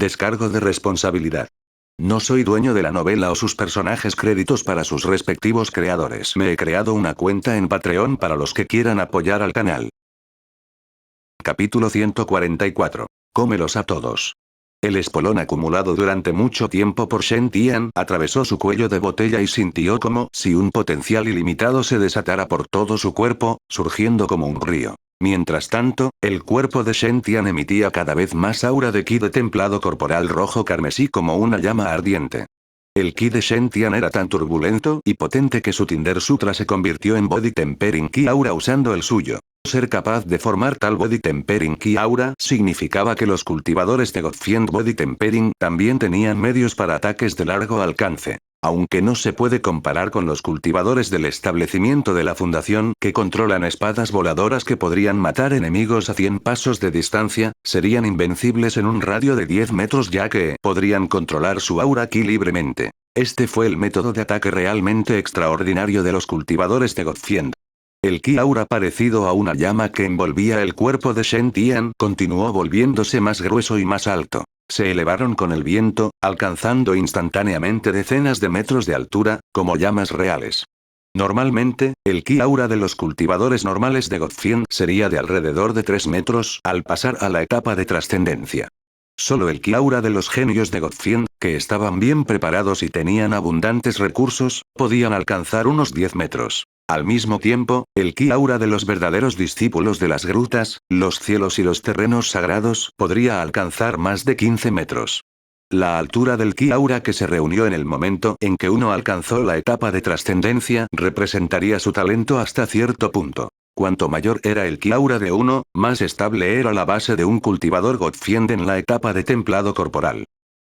Descargo de responsabilidad. No soy dueño de la novela o sus personajes, créditos para sus respectivos creadores. Me he creado una cuenta en Patreon para los que quieran apoyar al canal. Capítulo 144. Cómelos a todos. El espolón acumulado durante mucho tiempo por Shen Tian atravesó su cuello de botella y sintió como si un potencial ilimitado se desatara por todo su cuerpo, surgiendo como un río. Mientras tanto, el cuerpo de Shen Tian emitía cada vez más aura de ki de templado corporal rojo carmesí como una llama ardiente. El ki de Shen Tian era tan turbulento y potente que su Tinder Sutra se convirtió en Body Tempering Ki Aura usando el suyo. Ser capaz de formar tal Body Tempering Ki Aura significaba que los cultivadores de Godfiend Body Tempering también tenían medios para ataques de largo alcance. Aunque no se puede comparar con los cultivadores del establecimiento de la fundación que controlan espadas voladoras que podrían matar enemigos a 100 pasos de distancia, serían invencibles en un radio de 10 metros ya que podrían controlar su aura ki libremente. Este fue el método de ataque realmente extraordinario de los cultivadores de Godfiend. El ki aura parecido a una llama que envolvía el cuerpo de Shen Tian continuó volviéndose más grueso y más alto. Se elevaron con el viento, alcanzando instantáneamente decenas de metros de altura, como llamas reales. Normalmente, el ki aura de los cultivadores normales de Godfiend sería de alrededor de 3 metros al pasar a la etapa de trascendencia. Solo el ki aura de los genios de Godfiend, que estaban bien preparados y tenían abundantes recursos, podían alcanzar unos 10 metros. Al mismo tiempo, el ki aura de los verdaderos discípulos de las grutas, los cielos y los terrenos sagrados, podría alcanzar más de 15 metros. La altura del ki aura que se reunió en el momento en que uno alcanzó la etapa de trascendencia representaría su talento hasta cierto punto. Cuanto mayor era el ki aura de uno, más estable era la base de un cultivador Godfiend en la etapa de templado corporal.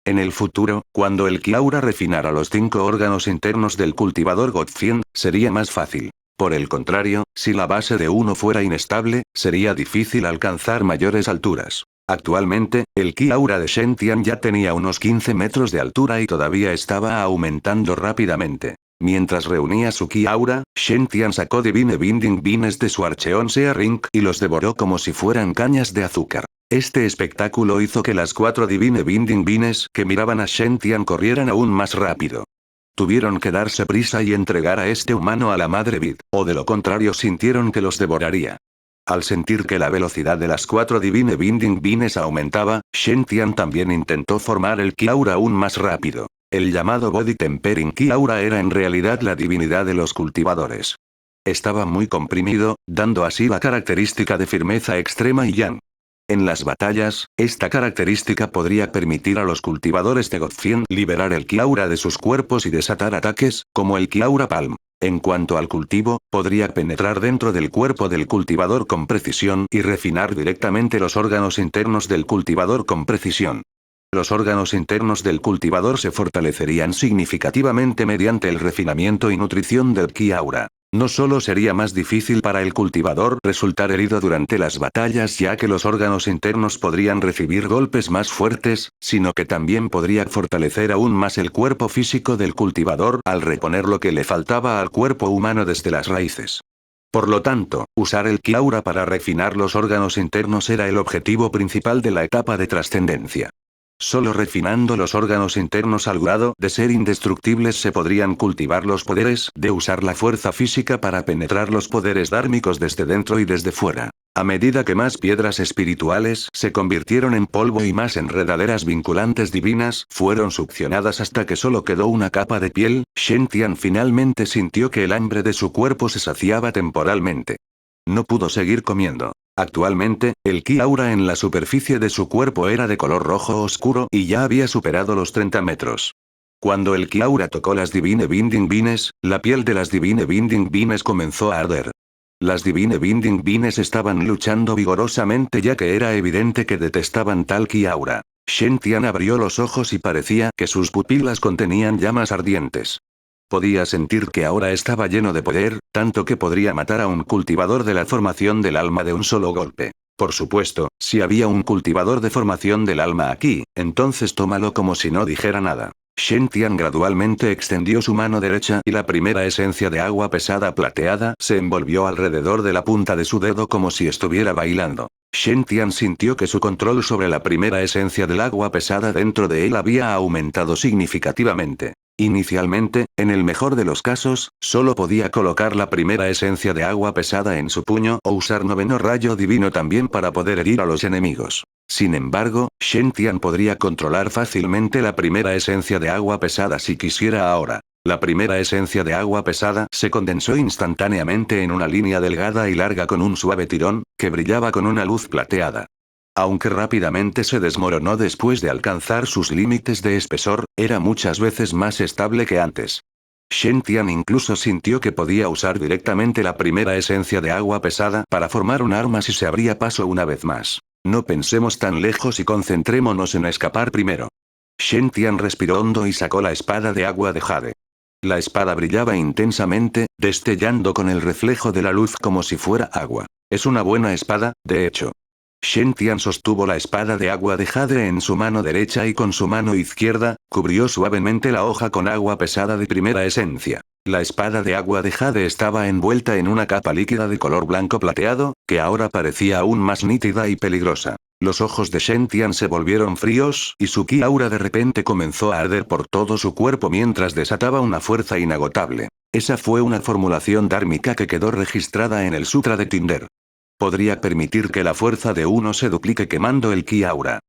En el futuro, cuando el ki aura refinara los 5 órganos internos del cultivador Godfiend, sería más fácil. Por el contrario, si la base de uno fuera inestable, sería difícil alcanzar mayores alturas. Actualmente, el ki aura de Shen Tian ya tenía unos 15 metros de altura y todavía estaba aumentando rápidamente. Mientras reunía su ki aura, Shen Tian sacó Divine Binding Beans de su Archeon Sea Ring y los devoró como si fueran cañas de azúcar. Este espectáculo hizo que las 4 Divine Binding Beans que miraban a Shen Tian corrieran aún más rápido. Tuvieron que darse prisa y entregar a este humano a la Madre Vid, o de lo contrario sintieron que los devoraría. Al sentir que la velocidad de las 4 Divine Binding Beans aumentaba, Shen Tian también intentó formar el ki aura aún más rápido. El llamado Body Tempering Ki Aura era en realidad la divinidad de los cultivadores. Estaba muy comprimido, dando así la característica de firmeza extrema y yang. En las batallas, esta característica podría permitir a los cultivadores de Godfiend liberar el ki aura de sus cuerpos y desatar ataques, como el ki aura Palm. En cuanto al cultivo, podría penetrar dentro del cuerpo del cultivador con precisión y refinar directamente los órganos internos del cultivador con precisión. Los órganos internos del cultivador se fortalecerían significativamente mediante el refinamiento y nutrición del ki aura. No solo sería más difícil para el cultivador resultar herido durante las batallas ya que los órganos internos podrían recibir golpes más fuertes, sino que también podría fortalecer aún más el cuerpo físico del cultivador al reponer lo que le faltaba al cuerpo humano desde las raíces. Por lo tanto, usar el ki aura para refinar los órganos internos era el objetivo principal de la etapa de trascendencia. Solo refinando los órganos internos al grado de ser indestructibles se podrían cultivar los poderes de usar la fuerza física para penetrar los poderes dármicos desde dentro y desde fuera. A medida que más piedras espirituales se convirtieron en polvo y más enredaderas vinculantes divinas fueron succionadas hasta que solo quedó una capa de piel, Shen Tian finalmente sintió que el hambre de su cuerpo se saciaba temporalmente. No pudo seguir comiendo. Actualmente, el ki aura en la superficie de su cuerpo era de color rojo oscuro y ya había superado los 30 metros. Cuando el ki aura tocó las Divine Binding Beans, la piel de las Divine Binding Beans comenzó a arder. Las Divine Binding Beans estaban luchando vigorosamente ya que era evidente que detestaban tal ki aura. Shen Tian abrió los ojos y parecía que sus pupilas contenían llamas ardientes. Podía sentir que ahora estaba lleno de poder, tanto que podría matar a un cultivador de la formación del alma de un solo golpe. Por supuesto, si había un cultivador de formación del alma aquí, entonces tómalo como si no dijera nada. Shen Tian gradualmente extendió su mano derecha y la primera esencia de agua pesada plateada se envolvió alrededor de la punta de su dedo como si estuviera bailando. Shen Tian sintió que su control sobre la primera esencia del agua pesada dentro de él había aumentado significativamente. Inicialmente, en el mejor de los casos, solo podía colocar la primera esencia de agua pesada en su puño o usar noveno rayo divino también para poder herir a los enemigos. Sin embargo, Shen Tian podría controlar fácilmente la primera esencia de agua pesada si quisiera ahora. La primera esencia de agua pesada se condensó instantáneamente en una línea delgada y larga con un suave tirón, que brillaba con una luz plateada. Aunque rápidamente se desmoronó después de alcanzar sus límites de espesor, era muchas veces más estable que antes. Shen Tian incluso sintió que podía usar directamente la primera esencia de agua pesada para formar un arma si se abría paso una vez más. No pensemos tan lejos y concentrémonos en escapar primero. Shen Tian respiró hondo y sacó la espada de agua de jade. La espada brillaba intensamente, destellando con el reflejo de la luz como si fuera agua. Es una buena espada, de hecho. Shen Tian sostuvo la espada de agua de jade en su mano derecha y con su mano izquierda, cubrió suavemente la hoja con agua pesada de primera esencia. La espada de agua de jade estaba envuelta en una capa líquida de color blanco plateado, que ahora parecía aún más nítida y peligrosa. Los ojos de Shen Tian se volvieron fríos, y su ki aura de repente comenzó a arder por todo su cuerpo mientras desataba una fuerza inagotable. Esa fue una formulación dármica que quedó registrada en el Sutra de Tinder. Podría permitir que la fuerza de uno se duplique quemando el ki aura.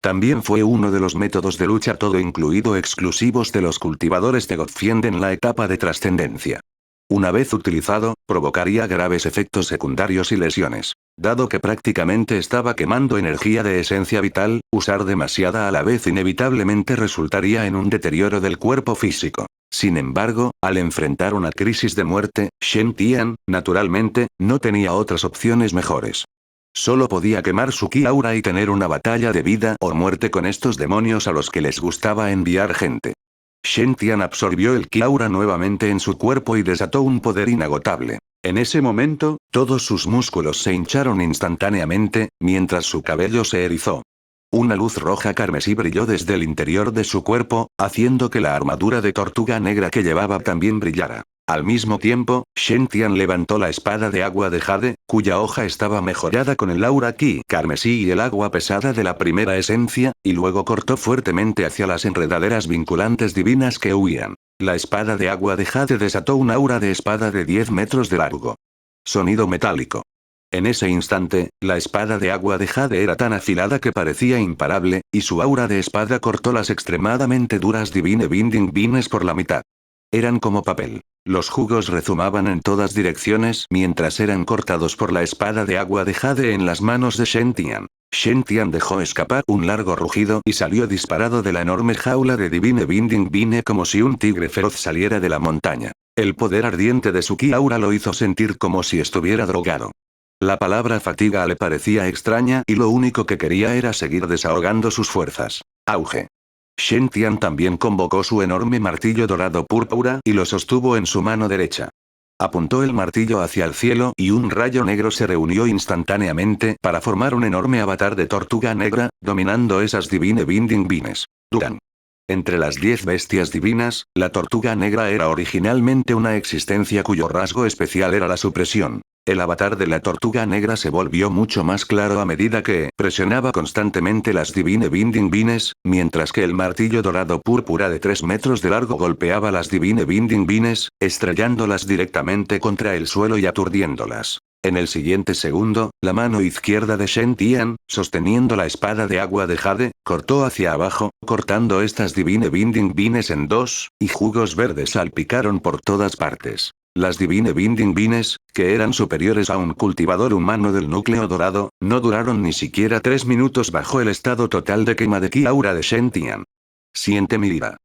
También fue uno de los métodos de lucha todo incluido exclusivos de los cultivadores de Godfiend en la etapa de trascendencia. Una vez utilizado, provocaría graves efectos secundarios y lesiones. Dado que prácticamente estaba quemando energía de esencia vital, usar demasiada a la vez inevitablemente resultaría en un deterioro del cuerpo físico. Sin embargo, al enfrentar una crisis de muerte, Shen Tian, naturalmente, no tenía otras opciones mejores. Solo podía quemar su ki aura y tener una batalla de vida o muerte con estos demonios a los que les gustaba enviar gente. Shen Tian absorbió el ki aura nuevamente en su cuerpo y desató un poder inagotable. En ese momento, todos sus músculos se hincharon instantáneamente, mientras su cabello se erizó. Una luz roja carmesí brilló desde el interior de su cuerpo, haciendo que la armadura de tortuga negra que llevaba también brillara. Al mismo tiempo, Shen Tian levantó la espada de agua de jade, cuya hoja estaba mejorada con el aura ki carmesí y el agua pesada de la primera esencia, y luego cortó fuertemente hacia las enredaderas vinculantes divinas que huían. La espada de agua de jade desató un aura de espada de 10 metros de largo. Sonido metálico. En ese instante, la espada de agua de jade era tan afilada que parecía imparable, y su aura de espada cortó las extremadamente duras Divine Binding Vines por la mitad. Eran como papel. Los jugos rezumaban en todas direcciones mientras eran cortados por la espada de agua de jade en las manos de Shen Tian. Shen Tian dejó escapar un largo rugido y salió disparado de la enorme jaula de Divine Binding Vine como si un tigre feroz saliera de la montaña. El poder ardiente de su ki aura lo hizo sentir como si estuviera drogado. La palabra fatiga le parecía extraña y lo único que quería era seguir desahogando sus fuerzas. Auge. Shen Tian también convocó su enorme martillo dorado púrpura y lo sostuvo en su mano derecha. Apuntó el martillo hacia el cielo y un rayo negro se reunió instantáneamente para formar un enorme avatar de tortuga negra, dominando esas Divine Binding Vines. Duran. Entre las 10 bestias divinas, la tortuga negra era originalmente una existencia cuyo rasgo especial era la supresión. El avatar de la tortuga negra se volvió mucho más claro a medida que presionaba constantemente las Divine Binding Vines, mientras que el martillo dorado púrpura de 3 metros de largo golpeaba las Divine Binding Vines, estrellándolas directamente contra el suelo y aturdiéndolas. En el siguiente segundo, la mano izquierda de Shen Tian, sosteniendo la espada de agua de jade, cortó hacia abajo, cortando estas Divine Binding Vines en dos, y jugos verdes salpicaron por todas partes. Las Divine Binding Vines, que eran superiores a un cultivador humano del núcleo dorado, no duraron ni siquiera 3 minutos bajo el estado total de quema de ki aura de Shen Tian. Siente mi ira.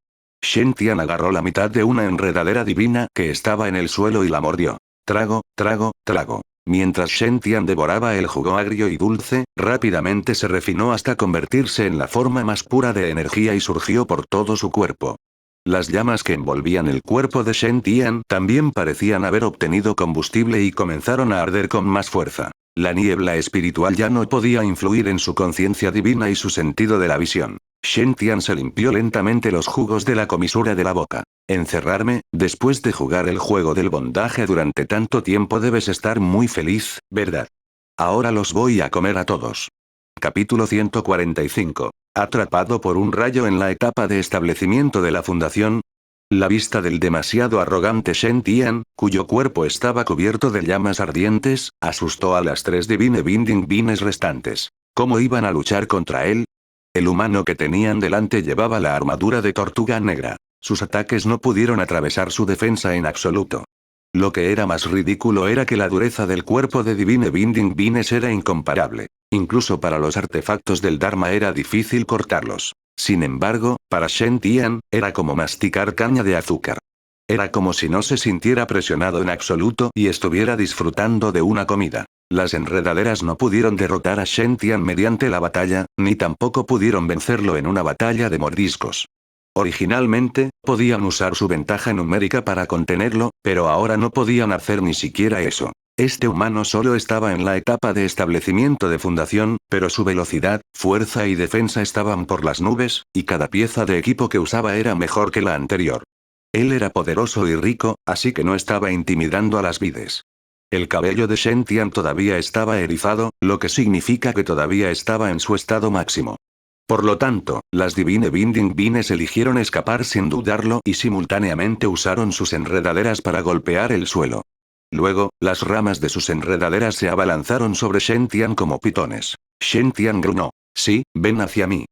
Shen Tian agarró la mitad de una enredadera divina que estaba en el suelo y la mordió. Trago, trago, trago. Mientras Shen Tian devoraba el jugo agrio y dulce, rápidamente se refinó hasta convertirse en la forma más pura de energía y surgió por todo su cuerpo. Las llamas que envolvían el cuerpo de Shen Tian también parecían haber obtenido combustible y comenzaron a arder con más fuerza. La niebla espiritual ya no podía influir en su conciencia divina y su sentido de la visión. Shen Tian se limpió lentamente los jugos de la comisura de la boca. Encerrarme, después de jugar el juego del bondaje durante tanto tiempo debes estar muy feliz, ¿verdad? Ahora los voy a comer a todos. Capítulo 145. Atrapado por un rayo en la etapa de establecimiento de la fundación. La vista del demasiado arrogante Shen Tian, cuyo cuerpo estaba cubierto de llamas ardientes, asustó a las 3 Divine Binding Beings restantes. ¿Cómo iban a luchar contra él? El humano que tenían delante llevaba la armadura de tortuga negra. Sus ataques no pudieron atravesar su defensa en absoluto. Lo que era más ridículo era que la dureza del cuerpo de Divine Binding Beings era incomparable. Incluso para los artefactos del Dharma era difícil cortarlos. Sin embargo, para Shen Tian, era como masticar caña de azúcar. Era como si no se sintiera presionado en absoluto y estuviera disfrutando de una comida. Las enredaderas no pudieron derrotar a Shen Tian mediante la batalla, ni tampoco pudieron vencerlo en una batalla de mordiscos. Originalmente, podían usar su ventaja numérica para contenerlo, pero ahora no podían hacer ni siquiera eso. Este humano solo estaba en la etapa de establecimiento de fundación, pero su velocidad, fuerza y defensa estaban por las nubes, y cada pieza de equipo que usaba era mejor que la anterior. Él era poderoso y rico, así que no estaba intimidando a las vides. El cabello de Shen Tian todavía estaba erizado, lo que significa que todavía estaba en su estado máximo. Por lo tanto, las Divine Binding Beings eligieron escapar sin dudarlo y simultáneamente usaron sus enredaderas para golpear el suelo. Luego, las ramas de sus enredaderas se abalanzaron sobre Shen Tian como pitones. Shen Tian gruñó. Sí, ven hacia mí.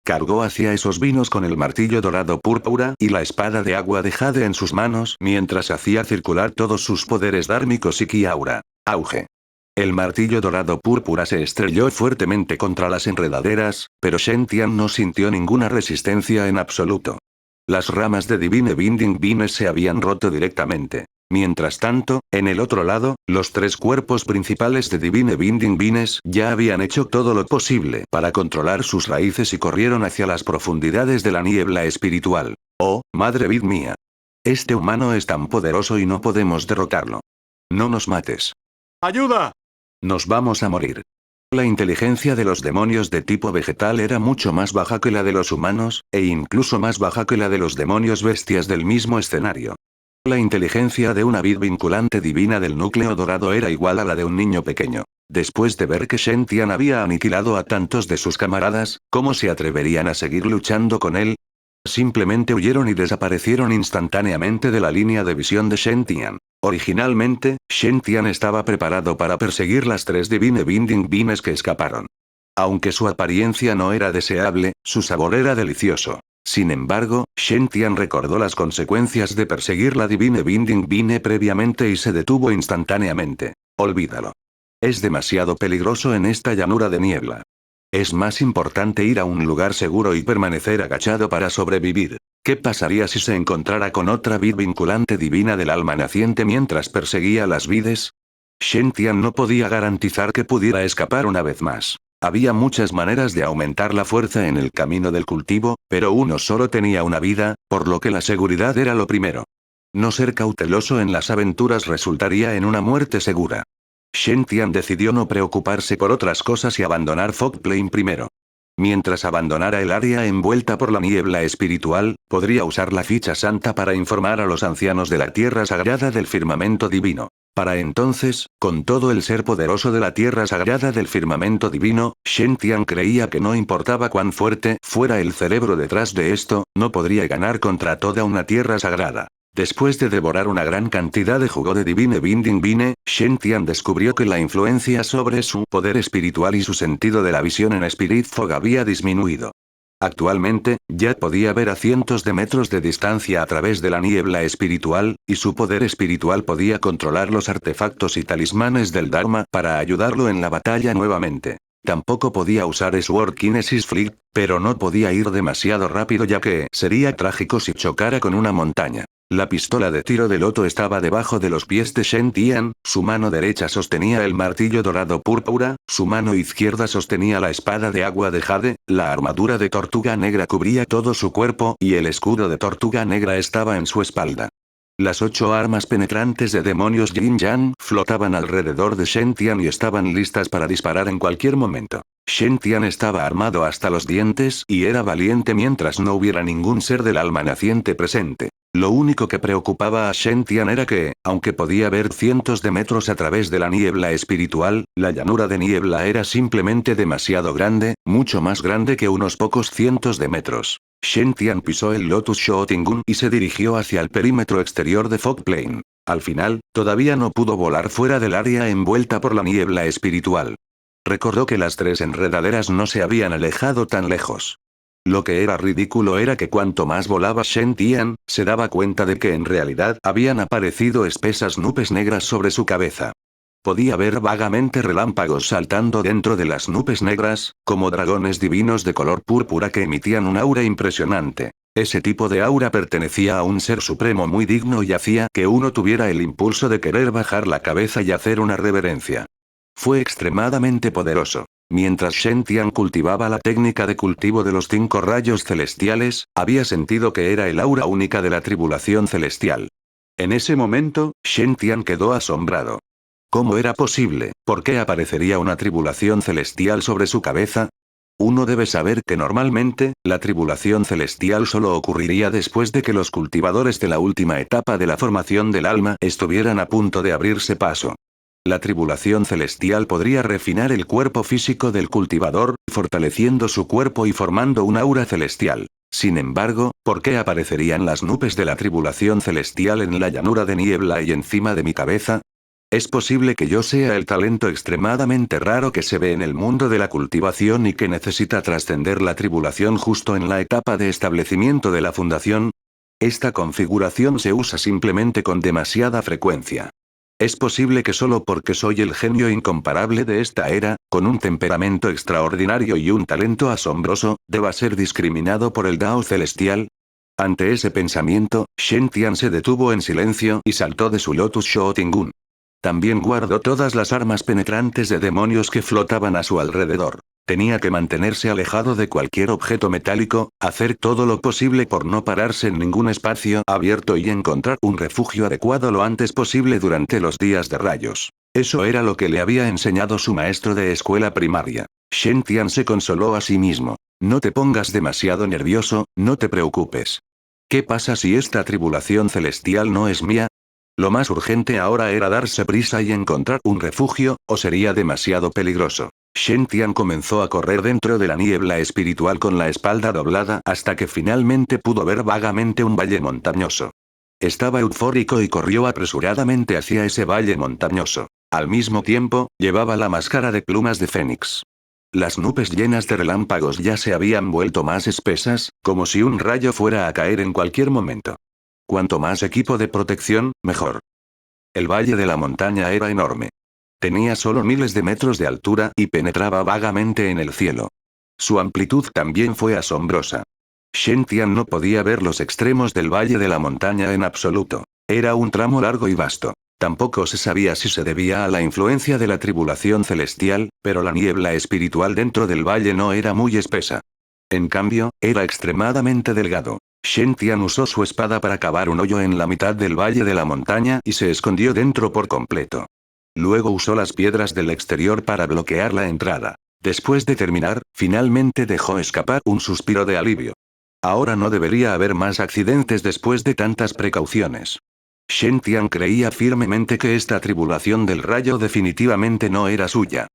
Cargó hacia esos vinos con el martillo dorado púrpura y la espada de agua de jade en sus manos mientras hacía circular todos sus poderes dármicos y ki aura. Auge. El martillo dorado púrpura se estrelló fuertemente contra las enredaderas, pero Shen Tian no sintió ninguna resistencia en absoluto. Las ramas de Divine Binding Beings se habían roto directamente. Mientras tanto, en el otro lado, los 3 cuerpos principales de Divine Binding Beings ya habían hecho todo lo posible para controlar sus raíces y corrieron hacia las profundidades de la niebla espiritual. Oh, madre vid mía. Este humano es tan poderoso y no podemos derrotarlo. No nos mates. ¡Ayuda! Nos vamos a morir. La inteligencia de los demonios de tipo vegetal era mucho más baja que la de los humanos, e incluso más baja que la de los demonios bestias del mismo escenario. La inteligencia de una vid vinculante divina del núcleo dorado era igual a la de un niño pequeño. Después de ver que Shen Tian había aniquilado a tantos de sus camaradas, ¿cómo se atreverían a seguir luchando con él? Simplemente huyeron y desaparecieron instantáneamente de la línea de visión de Shen Tian. Originalmente, Shen Tian estaba preparado para perseguir las 3 Divine Binding Beings que escaparon. Aunque su apariencia no era deseable, su sabor era delicioso. Sin embargo, Shen Tian recordó las consecuencias de perseguir la Divine Binding Being previamente y se detuvo instantáneamente. Olvídalo. Es demasiado peligroso en esta llanura de niebla. Es más importante ir a un lugar seguro y permanecer agachado para sobrevivir. ¿Qué pasaría si se encontrara con otra vid vinculante divina del alma naciente mientras perseguía las vides? Shen Tian no podía garantizar que pudiera escapar una vez más. Había muchas maneras de aumentar la fuerza en el camino del cultivo, pero uno solo tenía una vida, por lo que la seguridad era lo primero. No ser cauteloso en las aventuras resultaría en una muerte segura. Shen Tian decidió no preocuparse por otras cosas y abandonar Fog Plain primero. Mientras abandonara el área envuelta por la niebla espiritual, podría usar la ficha santa para informar a los ancianos de la tierra sagrada del firmamento divino. Para entonces, con todo el ser poderoso de la tierra sagrada del firmamento divino, Shen Tian creía que no importaba cuán fuerte fuera el cerebro detrás de esto, no podría ganar contra toda una tierra sagrada. Después de devorar una gran cantidad de jugo de Divine Binding Being, Shen Tian descubrió que la influencia sobre su poder espiritual y su sentido de la visión en Spirit Fog había disminuido. Actualmente, ya podía ver a cientos de metros de distancia a través de la niebla espiritual, y su poder espiritual podía controlar los artefactos y talismanes del Dharma para ayudarlo en la batalla nuevamente. Tampoco podía usar Sword Kinesis Flick, pero no podía ir demasiado rápido ya que sería trágico si chocara con una montaña. La pistola de tiro de loto estaba debajo de los pies de Shen Tian, su mano derecha sostenía el martillo dorado púrpura, su mano izquierda sostenía la espada de agua de jade, la armadura de tortuga negra cubría todo su cuerpo y el escudo de tortuga negra estaba en su espalda. Las 8 armas penetrantes de demonios Yin Yang flotaban alrededor de Shen Tian y estaban listas para disparar en cualquier momento. Shen Tian estaba armado hasta los dientes y era valiente mientras no hubiera ningún ser del alma naciente presente. Lo único que preocupaba a Shen Tian era que, aunque podía ver cientos de metros a través de la niebla espiritual, la llanura de niebla era simplemente demasiado grande, mucho más grande que unos pocos cientos de metros. Shen Tian pisó el Lotus Shotingun y se dirigió hacia el perímetro exterior de Fog Plain. Al final, todavía no pudo volar fuera del área envuelta por la niebla espiritual. Recordó que las tres enredaderas no se habían alejado tan lejos. Lo que era ridículo era que cuanto más volaba Shen Tian, se daba cuenta de que en realidad habían aparecido espesas nubes negras sobre su cabeza. Podía ver vagamente relámpagos saltando dentro de las nubes negras, como dragones divinos de color púrpura que emitían un aura impresionante. Ese tipo de aura pertenecía a un ser supremo muy digno y hacía que uno tuviera el impulso de querer bajar la cabeza y hacer una reverencia. Fue extremadamente poderoso. Mientras Shen Tian cultivaba la técnica de cultivo de los 5 rayos celestiales, había sentido que era el aura única de la tribulación celestial. En ese momento, Shen Tian quedó asombrado. ¿Cómo era posible? ¿Por qué aparecería una tribulación celestial sobre su cabeza? Uno debe saber que normalmente, la tribulación celestial solo ocurriría después de que los cultivadores de la última etapa de la formación del alma estuvieran a punto de abrirse paso. La tribulación celestial podría refinar el cuerpo físico del cultivador, fortaleciendo su cuerpo y formando un aura celestial. Sin embargo, ¿por qué aparecerían las nubes de la tribulación celestial en la llanura de niebla y encima de mi cabeza? Es posible que yo sea el talento extremadamente raro que se ve en el mundo de la cultivación y que necesita trascender la tribulación justo en la etapa de establecimiento de la fundación. Esta configuración se usa simplemente con demasiada frecuencia. Es posible que solo porque soy el genio incomparable de esta era, con un temperamento extraordinario y un talento asombroso, deba ser discriminado por el Dao celestial. Ante ese pensamiento, Shen Tian se detuvo en silencio y saltó de su Lotus Shotingun. También guardó todas las armas penetrantes de demonios que flotaban a su alrededor. Tenía que mantenerse alejado de cualquier objeto metálico, hacer todo lo posible por no pararse en ningún espacio abierto y encontrar un refugio adecuado lo antes posible durante los días de rayos. Eso era lo que le había enseñado su maestro de escuela primaria. Shen Tian se consoló a sí mismo. No te pongas demasiado nervioso, no te preocupes. ¿Qué pasa si esta tribulación celestial no es mía? Lo más urgente ahora era darse prisa y encontrar un refugio, o sería demasiado peligroso. Shen Tian comenzó a correr dentro de la niebla espiritual con la espalda doblada hasta que finalmente pudo ver vagamente un valle montañoso. Estaba eufórico y corrió apresuradamente hacia ese valle montañoso. Al mismo tiempo, llevaba la máscara de plumas de Fénix. Las nubes llenas de relámpagos ya se habían vuelto más espesas, como si un rayo fuera a caer en cualquier momento. Cuanto más equipo de protección, mejor. El valle de la montaña era enorme. Tenía solo miles de metros de altura y penetraba vagamente en el cielo. Su amplitud también fue asombrosa. Shen Tian no podía ver los extremos del valle de la montaña en absoluto. Era un tramo largo y vasto. Tampoco se sabía si se debía a la influencia de la tribulación celestial, pero la niebla espiritual dentro del valle no era muy espesa. En cambio, era extremadamente delgado. Shen Tian usó su espada para cavar un hoyo en la mitad del valle de la montaña y se escondió dentro por completo. Luego usó las piedras del exterior para bloquear la entrada. Después de terminar, finalmente dejó escapar un suspiro de alivio. Ahora no debería haber más accidentes después de tantas precauciones. Shen Tian creía firmemente que esta tribulación del rayo definitivamente no era suya.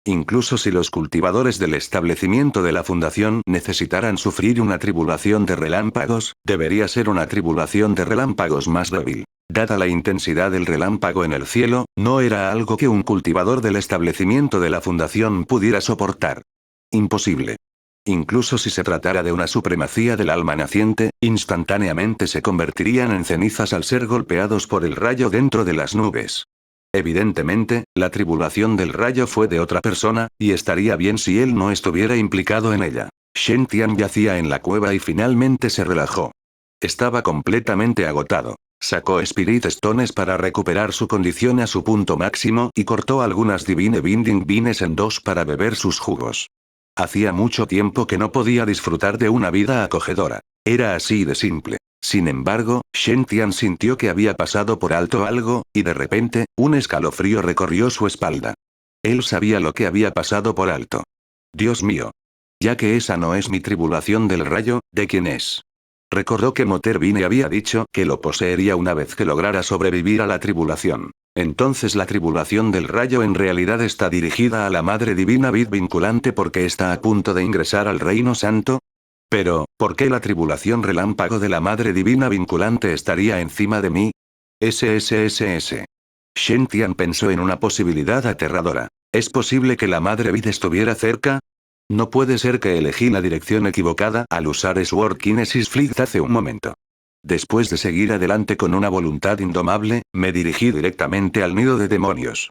Incluso si los cultivadores del establecimiento de la fundación necesitaran sufrir una tribulación de relámpagos, debería ser una tribulación de relámpagos más débil. Dada la intensidad del relámpago en el cielo, no era algo que un cultivador del establecimiento de la fundación pudiera soportar. Imposible. Incluso si se tratara de una supremacía del alma naciente, instantáneamente se convertirían en cenizas al ser golpeados por el rayo dentro de las nubes. Evidentemente, la tribulación del rayo fue de otra persona, y estaría bien si él no estuviera implicado en ella. Shen Tian yacía en la cueva y finalmente se relajó. Estaba completamente agotado. Sacó Spirit Stones para recuperar su condición a su punto máximo y cortó algunas Divine Binding Beans en dos para beber sus jugos. Hacía mucho tiempo que no podía disfrutar de una vida acogedora. Era así de simple. Sin embargo, Shen Tian sintió que había pasado por alto algo, y de repente, un escalofrío recorrió su espalda. Él sabía lo que había pasado por alto. Dios mío. Ya que esa no es mi tribulación del rayo, ¿de quién es? Recordó que Moterbine había dicho que lo poseería una vez que lograra sobrevivir a la tribulación. Entonces la tribulación del rayo en realidad está dirigida a la Madre Divina Vid vinculante porque está a punto de ingresar al Reino Santo. Pero, ¿por qué la tribulación relámpago de la Madre Divina vinculante estaría encima de mí? SSSS. Shen Tian pensó en una posibilidad aterradora. ¿Es posible que la Madre Vid estuviera cerca? No puede ser que elegí la dirección equivocada al usar Sword Kinesis Flight hace un momento. Después de seguir adelante con una voluntad indomable, me dirigí directamente al nido de demonios.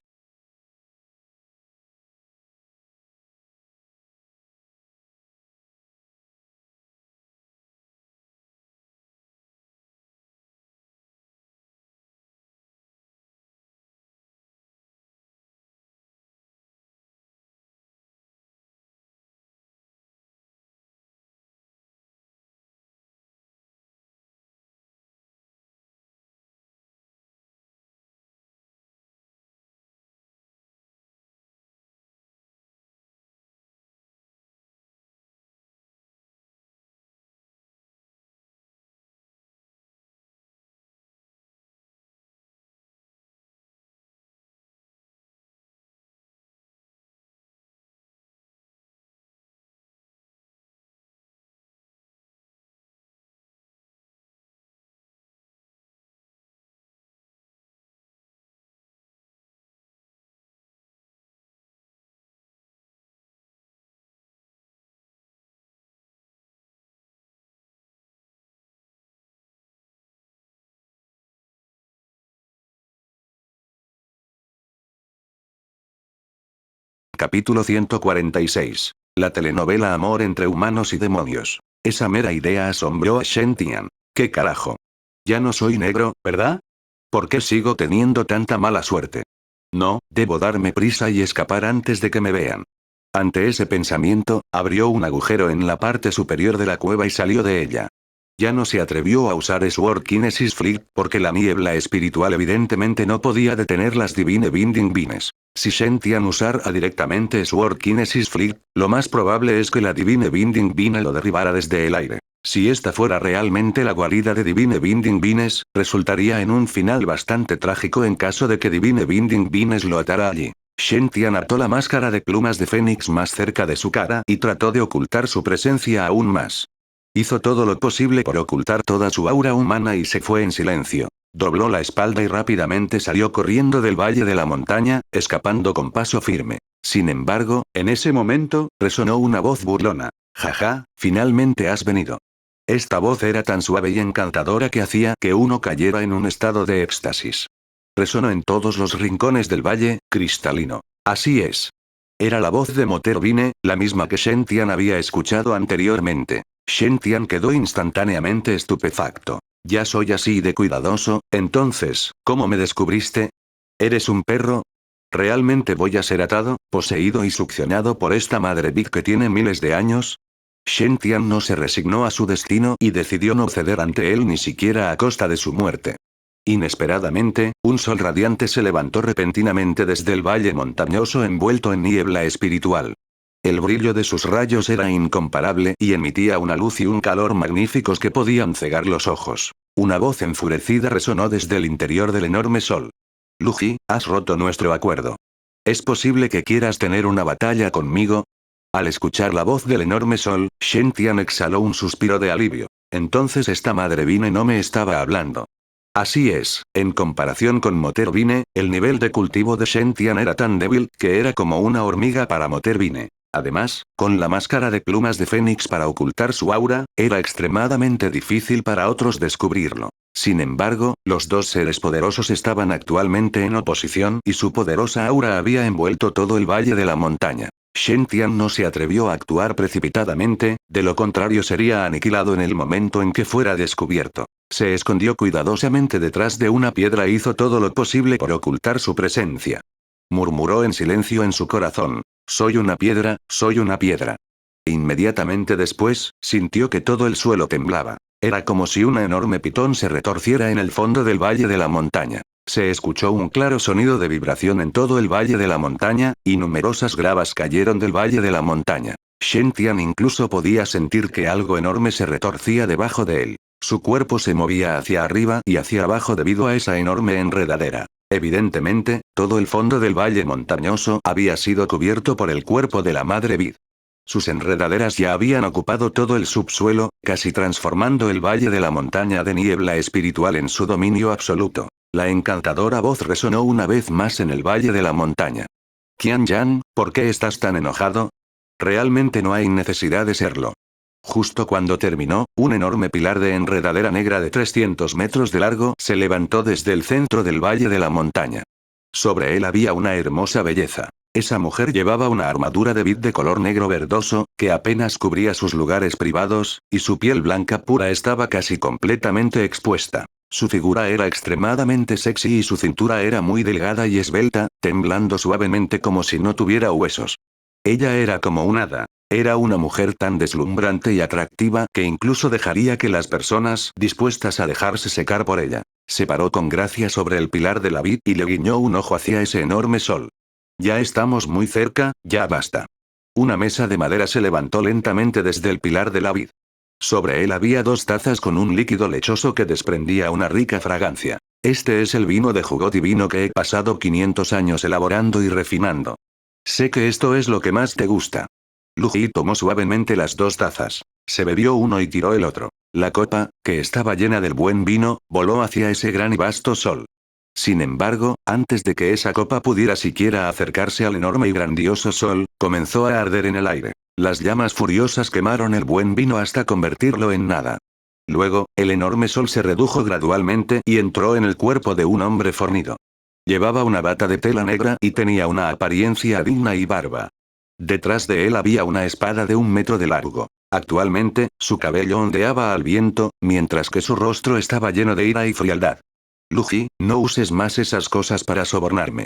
Capítulo 146. La telenovela Amor entre humanos y demonios. Esa mera idea asombró a Shen Tian. ¿Qué carajo? Ya no soy negro, ¿verdad? ¿Por qué sigo teniendo tanta mala suerte? No, debo darme prisa y escapar antes de que me vean. Ante ese pensamiento, abrió un agujero en la parte superior de la cueva y salió de ella. Ya no se atrevió a usar Sword Kinesis Flick porque la niebla espiritual evidentemente no podía detener las Divine Binding Beams. Si Shen Tian usara directamente Sword Kinesis Flick, lo más probable es que la Divine Binding Beam lo derribara desde el aire. Si esta fuera realmente la guarida de Divine Binding Beams, resultaría en un final bastante trágico en caso de que Divine Binding Beams lo atara allí. Shen Tian ató la máscara de plumas de Fénix más cerca de su cara y trató de ocultar su presencia aún más. Hizo todo lo posible por ocultar toda su aura humana y se fue en silencio. Dobló la espalda y rápidamente salió corriendo del valle de la montaña, escapando con paso firme. Sin embargo, en ese momento, resonó una voz burlona. Jaja, finalmente has venido. Esta voz era tan suave y encantadora que hacía que uno cayera en un estado de éxtasis. Resonó en todos los rincones del valle, cristalino. Así es. Era la voz de Moterbine, la misma que Shen Tian había escuchado anteriormente. Shen Tian quedó instantáneamente estupefacto. Ya soy así de cuidadoso, entonces, ¿cómo me descubriste? ¿Eres un perro? ¿Realmente voy a ser atado, poseído y succionado por esta madre Big que tiene miles de años? Shen Tian no se resignó a su destino y decidió no ceder ante él ni siquiera a costa de su muerte. Inesperadamente, un sol radiante se levantó repentinamente desde el valle montañoso envuelto en niebla espiritual. El brillo de sus rayos era incomparable y emitía una luz y un calor magníficos que podían cegar los ojos. Una voz enfurecida resonó desde el interior del enorme sol. Luji, has roto nuestro acuerdo. ¿Es posible que quieras tener una batalla conmigo? Al escuchar la voz del enorme sol, Shen Tian exhaló un suspiro de alivio. Entonces esta madre Vine no me estaba hablando. Así es, en comparación con Moterbine, el nivel de cultivo de Shen Tian era tan débil que era como una hormiga para Moterbine. Además, con la máscara de plumas de Fénix para ocultar su aura, era extremadamente difícil para otros descubrirlo. Sin embargo, los dos seres poderosos estaban actualmente en oposición y su poderosa aura había envuelto todo el valle de la montaña. Shen Tian no se atrevió a actuar precipitadamente, de lo contrario sería aniquilado en el momento en que fuera descubierto. Se escondió cuidadosamente detrás de una piedra e hizo todo lo posible por ocultar su presencia. Murmuró en silencio en su corazón. Soy una piedra, soy una piedra. Inmediatamente después, sintió que todo el suelo temblaba. Era como si un enorme pitón se retorciera en el fondo del valle de la montaña. Se escuchó un claro sonido de vibración en todo el valle de la montaña, y numerosas gravas cayeron del valle de la montaña. Shen Tian incluso podía sentir que algo enorme se retorcía debajo de él. Su cuerpo se movía hacia arriba y hacia abajo debido a esa enorme enredadera. Evidentemente, todo el fondo del valle montañoso había sido cubierto por el cuerpo de la madre vid. Sus enredaderas ya habían ocupado todo el subsuelo, casi transformando el valle de la montaña de niebla espiritual en su dominio absoluto. La encantadora voz resonó una vez más en el valle de la montaña. Qian-Yan, ¿por qué estás tan enojado? Realmente no hay necesidad de serlo. Justo cuando terminó, un enorme pilar de enredadera negra de 300 metros de largo se levantó desde el centro del valle de la montaña. Sobre él había una hermosa belleza. Esa mujer llevaba una armadura de vid de color negro verdoso, que apenas cubría sus lugares privados, y su piel blanca pura estaba casi completamente expuesta. Su figura era extremadamente sexy y su cintura era muy delgada y esbelta, temblando suavemente como si no tuviera huesos. Ella era como un hada. Era una mujer tan deslumbrante y atractiva que incluso dejaría que las personas dispuestas a dejarse secar por ella. Se paró con gracia sobre el pilar de la vid y le guiñó un ojo hacia ese enorme sol. Ya estamos muy cerca, ya basta. Una mesa de madera se levantó lentamente desde el pilar de la vid. Sobre él había 2 tazas con un líquido lechoso que desprendía una rica fragancia. Este es el vino de jugo divino que he pasado 500 años elaborando y refinando. Sé que esto es lo que más te gusta. Lu Ji tomó suavemente las 2 tazas. Se bebió uno y tiró el otro. La copa, que estaba llena del buen vino, voló hacia ese gran y vasto sol. Sin embargo, antes de que esa copa pudiera siquiera acercarse al enorme y grandioso sol, comenzó a arder en el aire. Las llamas furiosas quemaron el buen vino hasta convertirlo en nada. Luego, el enorme sol se redujo gradualmente y entró en el cuerpo de un hombre fornido. Llevaba una bata de tela negra y tenía una apariencia digna y barba. Detrás de él había una espada de 1 metro de largo. Actualmente, su cabello ondeaba al viento, mientras que su rostro estaba lleno de ira y frialdad. Lu Ji, no uses más esas cosas para sobornarme.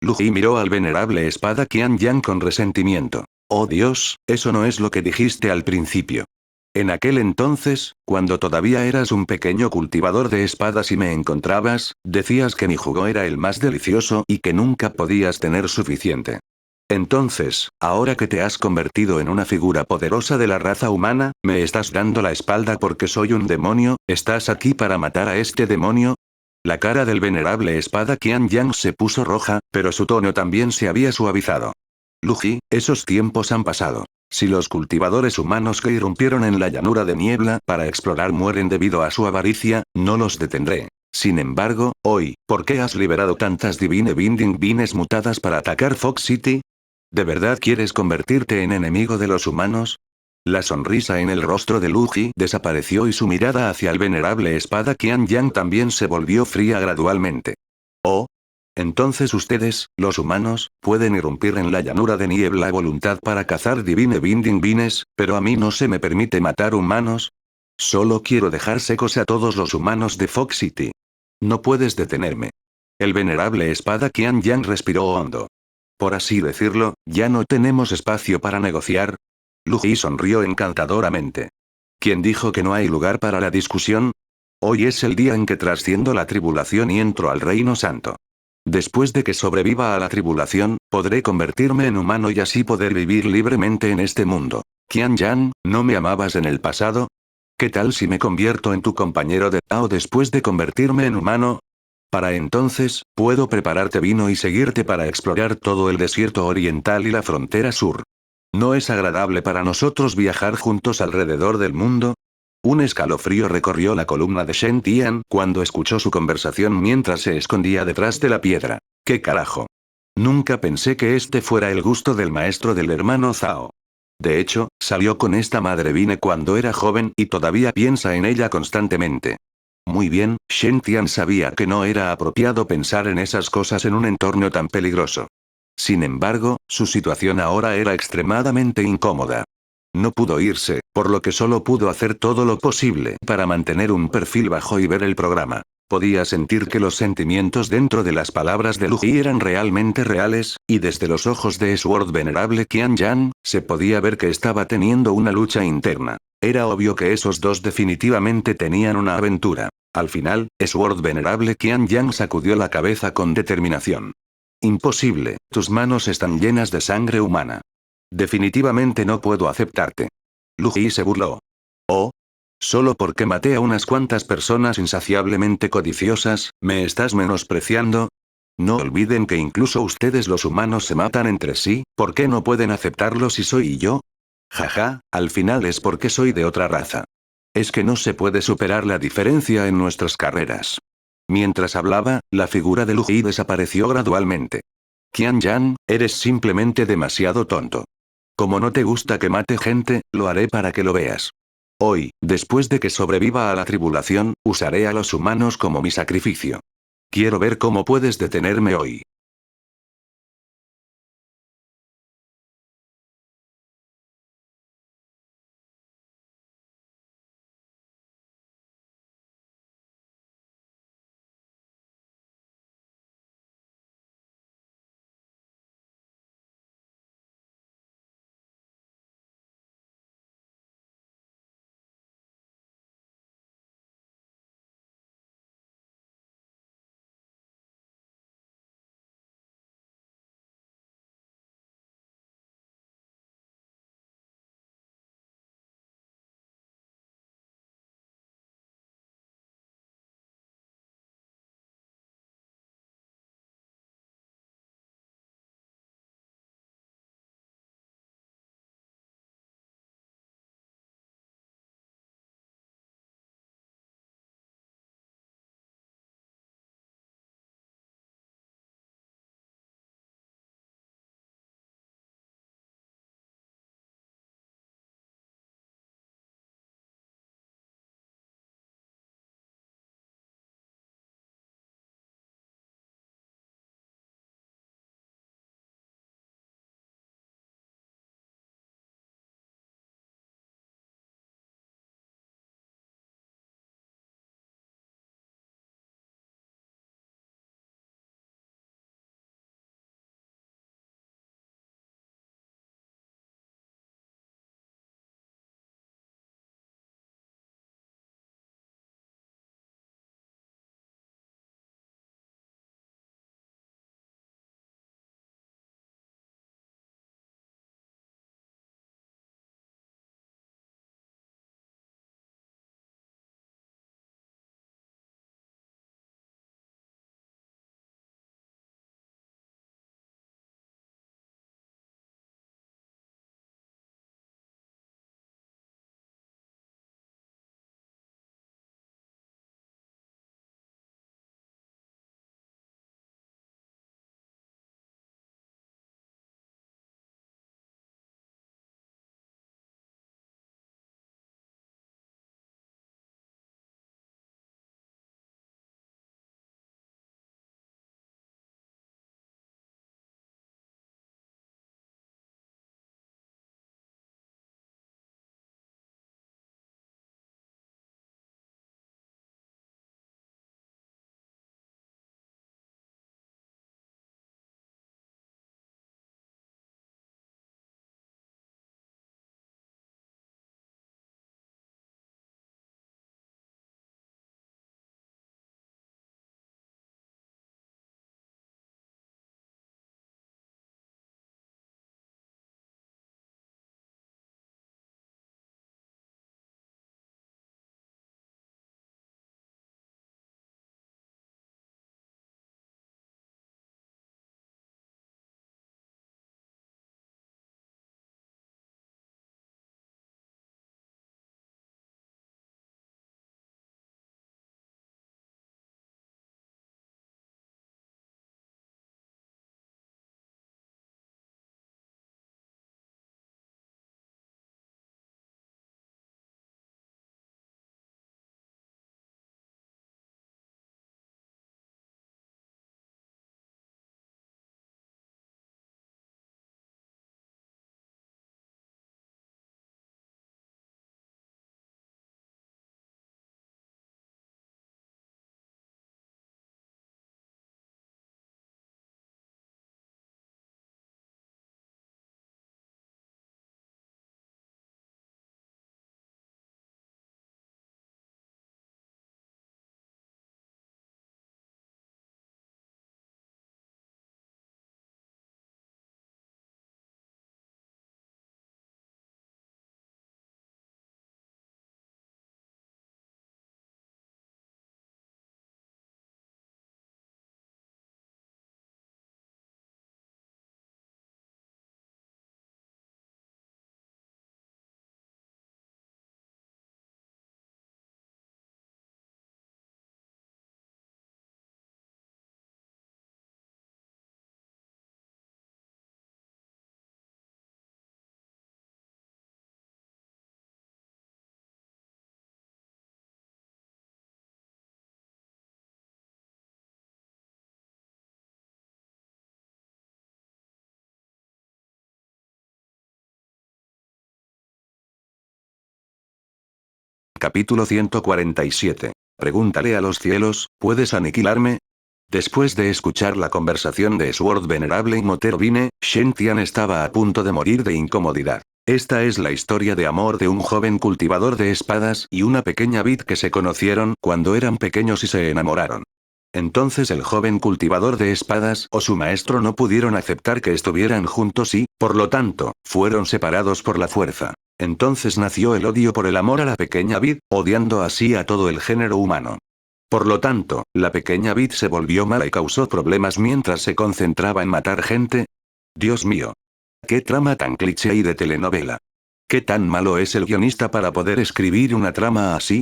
Lu Ji miró al venerable espada Qian-Yan con resentimiento. Oh Dios, eso no es lo que dijiste al principio. En aquel entonces, cuando todavía eras un pequeño cultivador de espadas y me encontrabas, decías que mi jugo era el más delicioso y que nunca podías tener suficiente. Entonces, ahora que te has convertido en una figura poderosa de la raza humana, ¿me estás dando la espalda porque soy un demonio? ¿Estás aquí para matar a este demonio? La cara del venerable espada Qian-Yan se puso roja, pero su tono también se había suavizado. Lu Ji, esos tiempos han pasado. Si los cultivadores humanos que irrumpieron en la llanura de niebla para explorar mueren debido a su avaricia, no los detendré. Sin embargo, hoy, ¿por qué has liberado tantas Divine Binding Beans mutadas para atacar Fox City? ¿De verdad quieres convertirte en enemigo de los humanos? La sonrisa en el rostro de Lu Ji desapareció y su mirada hacia el venerable espada Qian-Yan también se volvió fría gradualmente. Oh. Entonces ustedes, los humanos, pueden irrumpir en la llanura de niebla a voluntad para cazar Divine Binding Beans, pero a mí no se me permite matar humanos. Solo quiero dejar secos a todos los humanos de Fox City. No puedes detenerme. El venerable espada Qian-Yan respiró hondo. Por así decirlo, ¿ya no tenemos espacio para negociar? Lu Ji sonrió encantadoramente. ¿Quién dijo que no hay lugar para la discusión? Hoy es el día en que trasciendo la tribulación y entro al Reino Santo. Después de que sobreviva a la tribulación, podré convertirme en humano y así poder vivir libremente en este mundo. Qian-Yan, ¿no me amabas en el pasado? ¿Qué tal si me convierto en tu compañero de Tao después de convertirme en humano? Para entonces, puedo prepararte vino y seguirte para explorar todo el desierto oriental y la frontera sur. ¿No es agradable para nosotros viajar juntos alrededor del mundo? Un escalofrío recorrió la columna de Shen Tian cuando escuchó su conversación mientras se escondía detrás de la piedra. ¿Qué carajo? Nunca pensé que este fuera el gusto del maestro del hermano Zhao. De hecho, salió con esta madre Vine cuando era joven y todavía piensa en ella constantemente. Muy bien, Shen Tian sabía que no era apropiado pensar en esas cosas en un entorno tan peligroso. Sin embargo, su situación ahora era extremadamente incómoda. No pudo irse, por lo que solo pudo hacer todo lo posible para mantener un perfil bajo y ver el programa. Podía sentir que los sentimientos dentro de las palabras de Lu Ji eran realmente reales, y desde los ojos de Sword Venerable Qian-Yan, se podía ver que estaba teniendo una lucha interna. Era obvio que esos dos definitivamente tenían una aventura. Al final, Sword Venerable Qian-Yan sacudió la cabeza con determinación. Imposible, tus manos están llenas de sangre humana. Definitivamente no puedo aceptarte. Lu Ji se burló. Oh. Solo porque maté a unas cuantas personas insaciablemente codiciosas, ¿me estás menospreciando? No olviden que incluso ustedes los humanos se matan entre sí, ¿por qué no pueden aceptarlo si soy yo? Jaja, al final es porque soy de otra raza. Es que no se puede superar la diferencia en nuestras carreras. Mientras hablaba, la figura de Lu Ji desapareció gradualmente. Qian-Yan, eres simplemente demasiado tonto. Como no te gusta que mate gente, lo haré para que lo veas. Hoy, después de que sobreviva a la tribulación, usaré a los humanos como mi sacrificio. Quiero ver cómo puedes detenerme hoy. Capítulo 147. Pregúntale a los cielos, ¿puedes aniquilarme? Después de escuchar la conversación de Sword Venerable y Moterbine, Shen Tian estaba a punto de morir de incomodidad. Esta es la historia de amor de un joven cultivador de espadas y una pequeña Vid que se conocieron cuando eran pequeños y se enamoraron. Entonces el joven cultivador de espadas o su maestro no pudieron aceptar que estuvieran juntos y, por lo tanto, fueron separados por la fuerza. Entonces nació el odio por el amor a la pequeña Vid, odiando así a todo el género humano. Por lo tanto, la pequeña Vid se volvió mala y causó problemas mientras se concentraba en matar gente. Dios mío. ¿Qué trama tan cliché y de telenovela? ¿Qué tan malo es el guionista para poder escribir una trama así?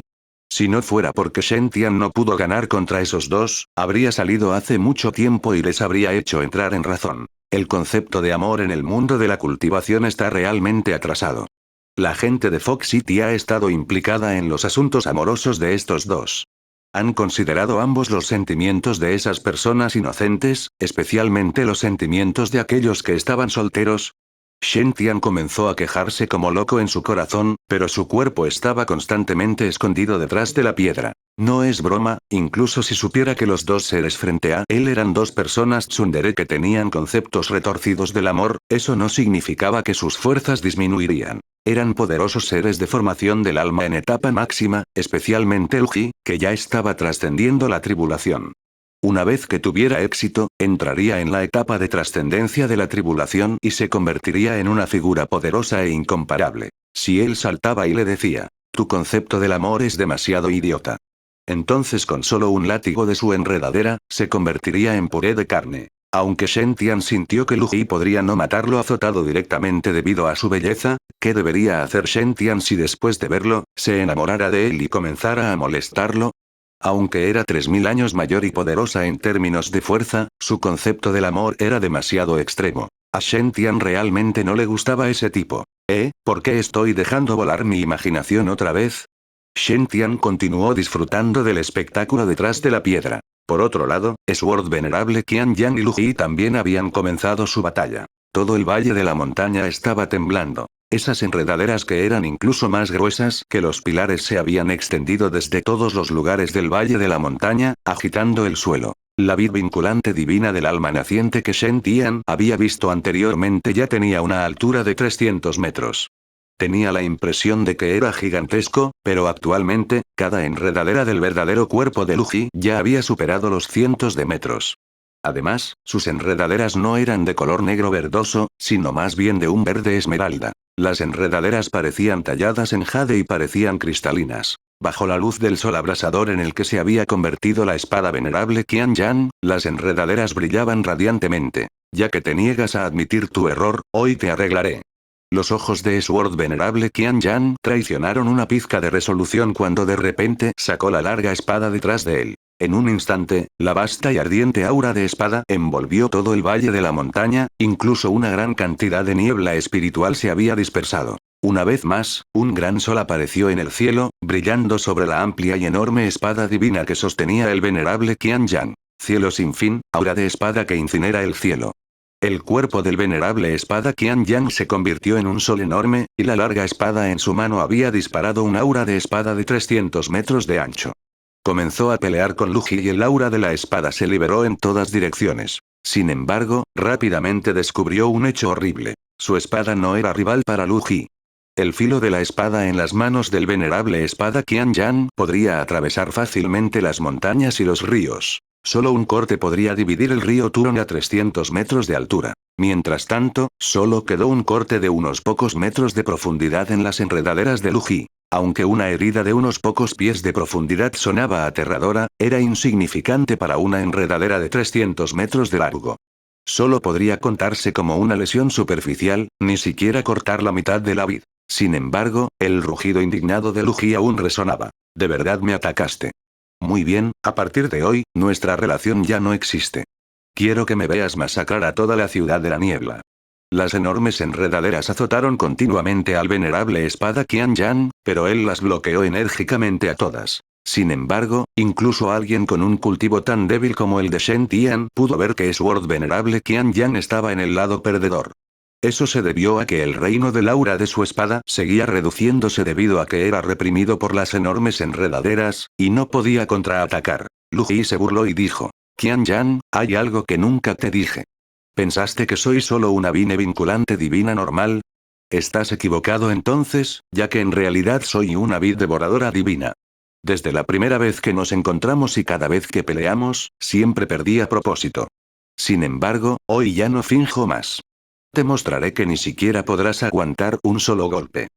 Si no fuera porque Shen Tian no pudo ganar contra esos dos, habría salido hace mucho tiempo y les habría hecho entrar en razón. El concepto de amor en el mundo de la cultivación está realmente atrasado. La gente de Fox City ha estado implicada en los asuntos amorosos de estos dos. ¿Han considerado ambos los sentimientos de esas personas inocentes, especialmente los sentimientos de aquellos que estaban solteros? Shen Tian comenzó a quejarse como loco en su corazón, pero su cuerpo estaba constantemente escondido detrás de la piedra. No es broma, incluso si supiera que los dos seres frente a él eran dos personas tsundere que tenían conceptos retorcidos del amor, eso no significaba que sus fuerzas disminuirían. Eran poderosos seres de formación del alma en etapa máxima, especialmente el Ji, que ya estaba trascendiendo la tribulación. Una vez que tuviera éxito, entraría en la etapa de trascendencia de la tribulación y se convertiría en una figura poderosa e incomparable. Si él saltaba y le decía, tu concepto del amor es demasiado idiota. Entonces con solo un látigo de su enredadera, se convertiría en puré de carne. Aunque Shen Tian sintió que Lu Ji podría no matarlo azotado directamente debido a su belleza, ¿qué debería hacer Shen Tian si después de verlo, se enamorara de él y comenzara a molestarlo? Aunque era 3000 años mayor y poderosa en términos de fuerza, su concepto del amor era demasiado extremo. A Shen Tian realmente no le gustaba ese tipo. ¿Por qué estoy dejando volar mi imaginación otra vez? Shen Tian continuó disfrutando del espectáculo detrás de la piedra. Por otro lado, Sword Venerable Qian Yan y Lu Ji también habían comenzado su batalla. Todo el valle de la montaña estaba temblando. Esas enredaderas que eran incluso más gruesas que los pilares se habían extendido desde todos los lugares del valle de la montaña, agitando el suelo. La vid vinculante divina del alma naciente que Shen Tian había visto anteriormente ya tenía una altura de 300 metros. Tenía la impresión de que era gigantesco, pero actualmente, cada enredadera del verdadero cuerpo de Lu Ji ya había superado los cientos de metros. Además, sus enredaderas no eran de color negro verdoso, sino más bien de un verde esmeralda. Las enredaderas parecían talladas en jade y parecían cristalinas. Bajo la luz del sol abrasador en el que se había convertido la espada venerable Qian Yan, las enredaderas brillaban radiantemente. Ya que te niegas a admitir tu error, hoy te arreglaré. Los ojos de Sword Venerable Qian Yan traicionaron una pizca de resolución cuando de repente sacó la larga espada detrás de él. En un instante, la vasta y ardiente aura de espada envolvió todo el valle de la montaña, incluso una gran cantidad de niebla espiritual se había dispersado. Una vez más, un gran sol apareció en el cielo, brillando sobre la amplia y enorme espada divina que sostenía el venerable Qian Yan. Cielo sin fin, aura de espada que incinera el cielo. El cuerpo del venerable espada Qian Yan se convirtió en un sol enorme, y la larga espada en su mano había disparado un aura de espada de 300 metros de ancho. Comenzó a pelear con Lu Ji y el aura de la espada se liberó en todas direcciones. Sin embargo, rápidamente descubrió un hecho horrible. Su espada no era rival para Lu Ji. El filo de la espada en las manos del venerable espada Qian Yan podría atravesar fácilmente las montañas y los ríos. Solo un corte podría dividir el río Turon a 300 metros de altura. Mientras tanto, solo quedó un corte de unos pocos metros de profundidad en las enredaderas de Lu Ji. Aunque una herida de unos pocos pies de profundidad sonaba aterradora, era insignificante para una enredadera de 300 metros de largo. Solo podría contarse como una lesión superficial, ni siquiera cortar la mitad de la vid. Sin embargo, el rugido indignado de Lu Ji aún resonaba. ¿De verdad me atacaste? Muy bien, a partir de hoy, nuestra relación ya no existe. Quiero que me veas masacrar a toda la ciudad de la niebla. Las enormes enredaderas azotaron continuamente al venerable espada Qian Yan, pero él las bloqueó enérgicamente a todas. Sin embargo, incluso alguien con un cultivo tan débil como el de Shen Tian pudo ver que Sword Venerable Qian Yan estaba en el lado perdedor. Eso se debió a que el reino del aura de su espada seguía reduciéndose debido a que era reprimido por las enormes enredaderas, y no podía contraatacar. Lu Ji se burló y dijo: Qian Yan, hay algo que nunca te dije. ¿Pensaste que soy solo una vine vinculante divina normal? Estás equivocado entonces, ya que en realidad soy una vid devoradora divina. Desde la primera vez que nos encontramos y cada vez que peleamos, siempre perdí a propósito. Sin embargo, hoy ya no finjo más. Te mostraré que ni siquiera podrás aguantar un solo golpe.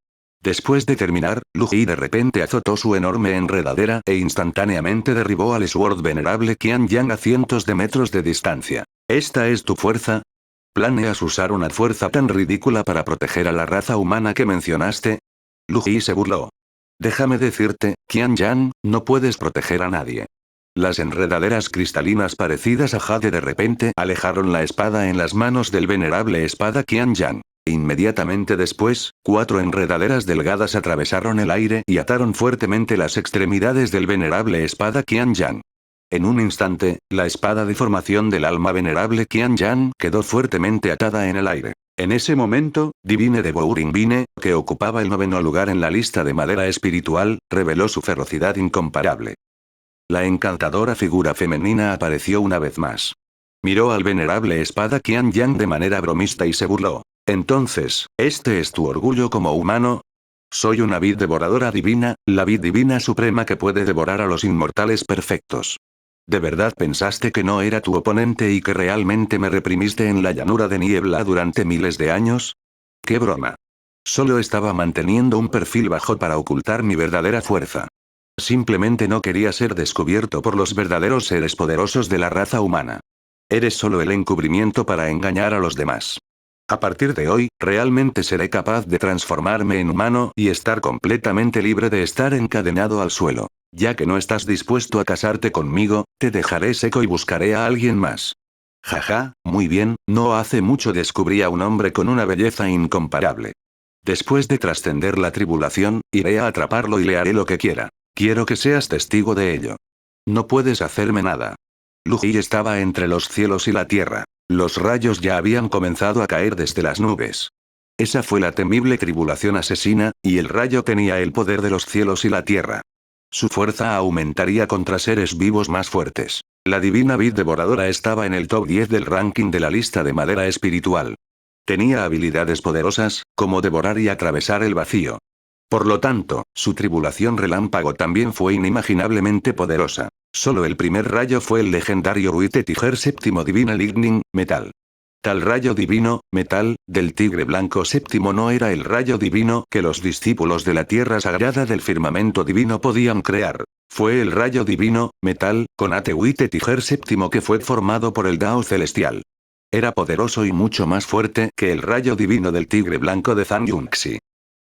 Después de terminar, Lu Ji de repente azotó su enorme enredadera e instantáneamente derribó al Sword venerable Qian Yang a cientos de metros de distancia. ¿Esta es tu fuerza? ¿Planeas usar una fuerza tan ridícula para proteger a la raza humana que mencionaste? Lu Ji se burló. Déjame decirte, Qian Yan, no puedes proteger a nadie. Las enredaderas cristalinas parecidas a jade de repente alejaron la espada en las manos del venerable espada Qian Yan. Inmediatamente después, 4 enredaderas delgadas atravesaron el aire y ataron fuertemente las extremidades del venerable espada Qian Yan. En un instante, la espada de formación del alma venerable Qian Yan quedó fuertemente atada en el aire. En ese momento, Divine de Bourinvine, que ocupaba el 9º lugar en la lista de madera espiritual, reveló su ferocidad incomparable. La encantadora figura femenina apareció una vez más. Miró al venerable espada Qian Yang de manera bromista y se burló. Entonces, ¿este es tu orgullo como humano? Soy una vid devoradora divina, la vid divina suprema que puede devorar a los inmortales perfectos. ¿De verdad pensaste que no era tu oponente y que realmente me reprimiste en la llanura de niebla durante miles de años? ¡Qué broma! Solo estaba manteniendo un perfil bajo para ocultar mi verdadera fuerza. Simplemente no quería ser descubierto por los verdaderos seres poderosos de la raza humana. Eres solo el encubrimiento para engañar a los demás. A partir de hoy, realmente seré capaz de transformarme en humano y estar completamente libre de estar encadenado al suelo. Ya que no estás dispuesto a casarte conmigo, te dejaré seco y buscaré a alguien más. Jaja, muy bien, no hace mucho descubrí a un hombre con una belleza incomparable. Después de trascender la tribulación, iré a atraparlo y le haré lo que quiera. Quiero que seas testigo de ello. No puedes hacerme nada. Lu Ji estaba entre los cielos y la tierra. Los rayos ya habían comenzado a caer desde las nubes. Esa fue la temible tribulación asesina, y el rayo tenía el poder de los cielos y la tierra. Su fuerza aumentaría contra seres vivos más fuertes. La divina vid devoradora estaba en el top 10 del ranking de la lista de madera espiritual. Tenía habilidades poderosas, como devorar y atravesar el vacío. Por lo tanto, su tribulación relámpago también fue inimaginablemente poderosa. Solo el primer rayo fue el legendario Ruite Tiger séptimo Divina Lightning, metal. Tal rayo divino, metal, del tigre blanco séptimo no era el rayo divino que los discípulos de la tierra sagrada del firmamento divino podían crear. Fue el rayo divino, metal, con Atewite Tiger séptimo que fue formado por el Dao celestial. Era poderoso y mucho más fuerte que el rayo divino del tigre blanco de Zhang Yunxi.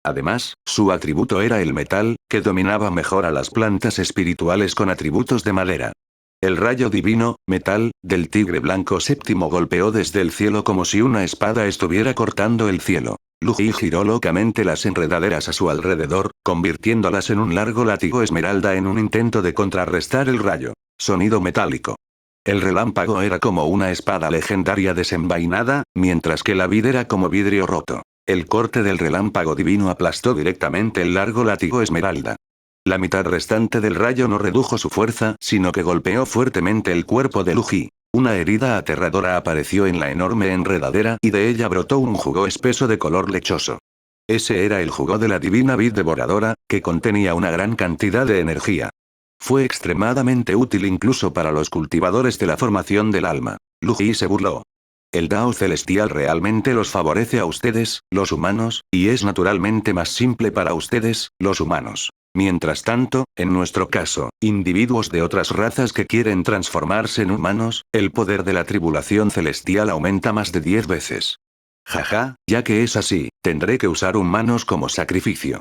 Además, su atributo era el metal, que dominaba mejor a las plantas espirituales con atributos de madera. El rayo divino, metal, del tigre blanco séptimo golpeó desde el cielo como si una espada estuviera cortando el cielo. Lu Ji giró locamente las enredaderas a su alrededor, convirtiéndolas en un largo látigo esmeralda en un intento de contrarrestar el rayo. Sonido metálico. El relámpago era como una espada legendaria desenvainada, mientras que la vid era como vidrio roto. El corte del relámpago divino aplastó directamente el largo látigo esmeralda. La mitad restante del rayo no redujo su fuerza, sino que golpeó fuertemente el cuerpo de Lu Ji. Una herida aterradora apareció en la enorme enredadera y de ella brotó un jugo espeso de color lechoso. Ese era el jugo de la divina vid devoradora, que contenía una gran cantidad de energía. Fue extremadamente útil incluso para los cultivadores de la formación del alma. Lu Ji se burló. El Dao celestial realmente los favorece a ustedes, los humanos, y es naturalmente más simple para ustedes, los humanos. Mientras tanto, en nuestro caso, individuos de otras razas que quieren transformarse en humanos, el poder de la tribulación celestial aumenta más de 10 veces. Jaja, ya que es así, tendré que usar humanos como sacrificio.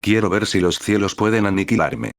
Quiero ver si los cielos pueden aniquilarme.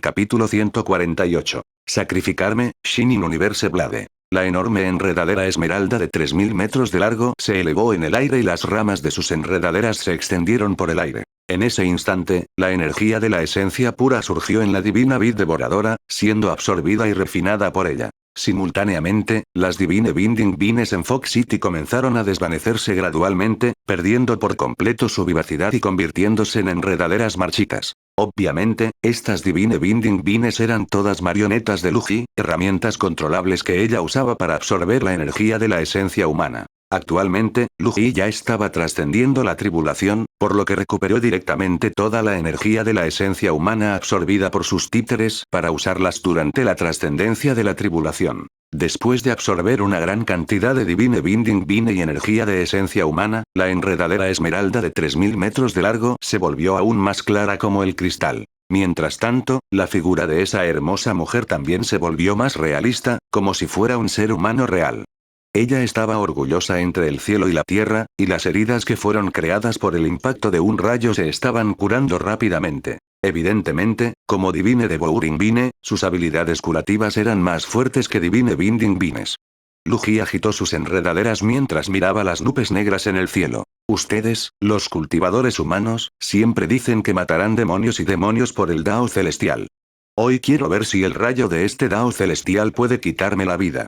Capítulo 148. Sacrificarme, Shining Universe Blade. La enorme enredadera esmeralda de 3000 metros de largo se elevó en el aire y las ramas de sus enredaderas se extendieron por el aire. En ese instante, la energía de la esencia pura surgió en la divina vid devoradora, siendo absorbida y refinada por ella. Simultáneamente, las Divine Binding Vines en Fox City comenzaron a desvanecerse gradualmente, perdiendo por completo su vivacidad y convirtiéndose en enredaderas marchitas. Obviamente, estas Divine Binding Vines eran todas marionetas de Luji, herramientas controlables que ella usaba para absorber la energía de la esencia humana. Actualmente, Luji ya estaba trascendiendo la tribulación, por lo que recuperó directamente toda la energía de la esencia humana absorbida por sus títeres para usarlas durante la trascendencia de la tribulación. Después de absorber una gran cantidad de Divine Binding Vine y energía de esencia humana, la enredadera esmeralda de 3000 metros de largo se volvió aún más clara como el cristal. Mientras tanto, la figura de esa hermosa mujer también se volvió más realista, como si fuera un ser humano real. Ella estaba orgullosa entre el cielo y la tierra, y las heridas que fueron creadas por el impacto de un rayo se estaban curando rápidamente. Evidentemente, como Divine Devouring Vine, sus habilidades curativas eran más fuertes que Divine Binding Vines. Luji agitó sus enredaderas mientras miraba las nubes negras en el cielo. Ustedes, los cultivadores humanos, siempre dicen que matarán demonios y demonios por el Dao celestial. Hoy quiero ver si el rayo de este Dao celestial puede quitarme la vida.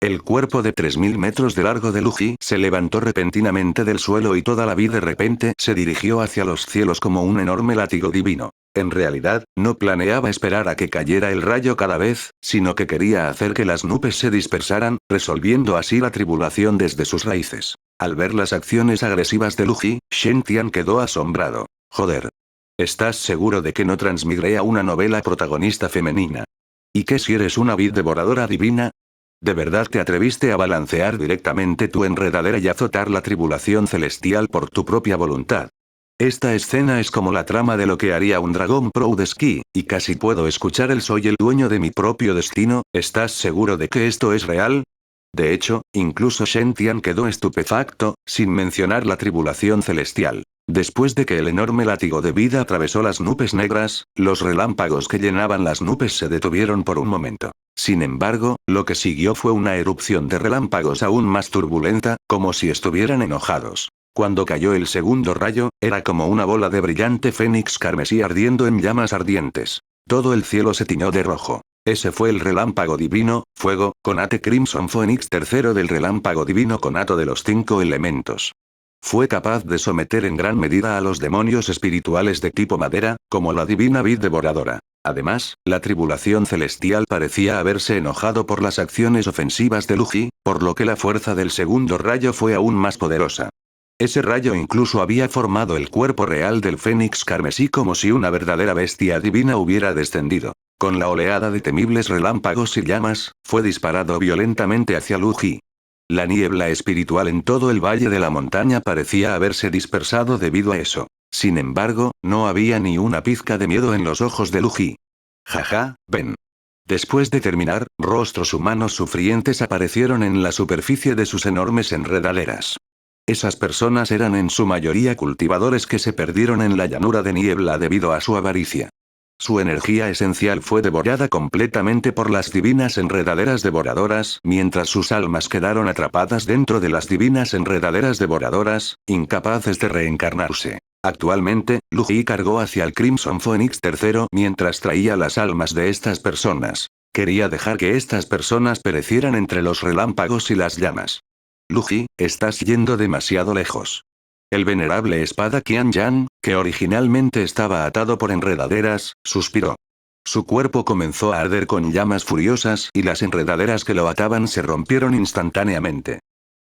El cuerpo de 3000 metros de largo de Luji se levantó repentinamente del suelo y toda la vida de repente se dirigió hacia los cielos como un enorme látigo divino. En realidad, no planeaba esperar a que cayera el rayo cada vez, sino que quería hacer que las nubes se dispersaran, resolviendo así la tribulación desde sus raíces. Al ver las acciones agresivas de Luji, Shen Tian quedó asombrado. Joder. ¿Estás seguro de que no transmigré a una novela protagonista femenina? ¿Y qué si eres una vid devoradora divina? ¿De verdad te atreviste a balancear directamente tu enredadera y azotar la tribulación celestial por tu propia voluntad? Esta escena es como la trama de lo que haría un dragón Proud Ski, y casi puedo escuchar el soy el dueño de mi propio destino. ¿Estás seguro de que esto es real? De hecho, incluso Shen Tian quedó estupefacto, sin mencionar la tribulación celestial. Después de que el enorme látigo de vida atravesó las nubes negras, los relámpagos que llenaban las nubes se detuvieron por un momento. Sin embargo, lo que siguió fue una erupción de relámpagos aún más turbulenta, como si estuvieran enojados. Cuando cayó el segundo rayo, era como una bola de brillante fénix carmesí ardiendo en llamas ardientes. Todo el cielo se tiñó de rojo. Ese fue el relámpago divino, fuego, Conate Crimson Phoenix tercero del relámpago divino conato de los 5 elementos. Fue capaz de someter en gran medida a los demonios espirituales de tipo madera, como la divina vid devoradora. Además, la tribulación celestial parecía haberse enojado por las acciones ofensivas de Luji, por lo que la fuerza del segundo rayo fue aún más poderosa. Ese rayo incluso había formado el cuerpo real del fénix carmesí como si una verdadera bestia divina hubiera descendido. Con la oleada de temibles relámpagos y llamas, fue disparado violentamente hacia Luji. La niebla espiritual en todo el valle de la montaña parecía haberse dispersado debido a eso. Sin embargo, no había ni una pizca de miedo en los ojos de Luji. Jaja, ven. Después de terminar, rostros humanos sufrientes aparecieron en la superficie de sus enormes enredaderas. Esas personas eran en su mayoría cultivadores que se perdieron en la llanura de niebla debido a su avaricia. Su energía esencial fue devorada completamente por las divinas enredaderas devoradoras, mientras sus almas quedaron atrapadas dentro de las divinas enredaderas devoradoras, incapaces de reencarnarse. Actualmente, Luji cargó hacia el Crimson Phoenix III mientras traía las almas de estas personas. Quería dejar que estas personas perecieran entre los relámpagos y las llamas. Luji, estás yendo demasiado lejos. El venerable espada Qian Yan, que originalmente estaba atado por enredaderas, suspiró. Su cuerpo comenzó a arder con llamas furiosas y las enredaderas que lo ataban se rompieron instantáneamente.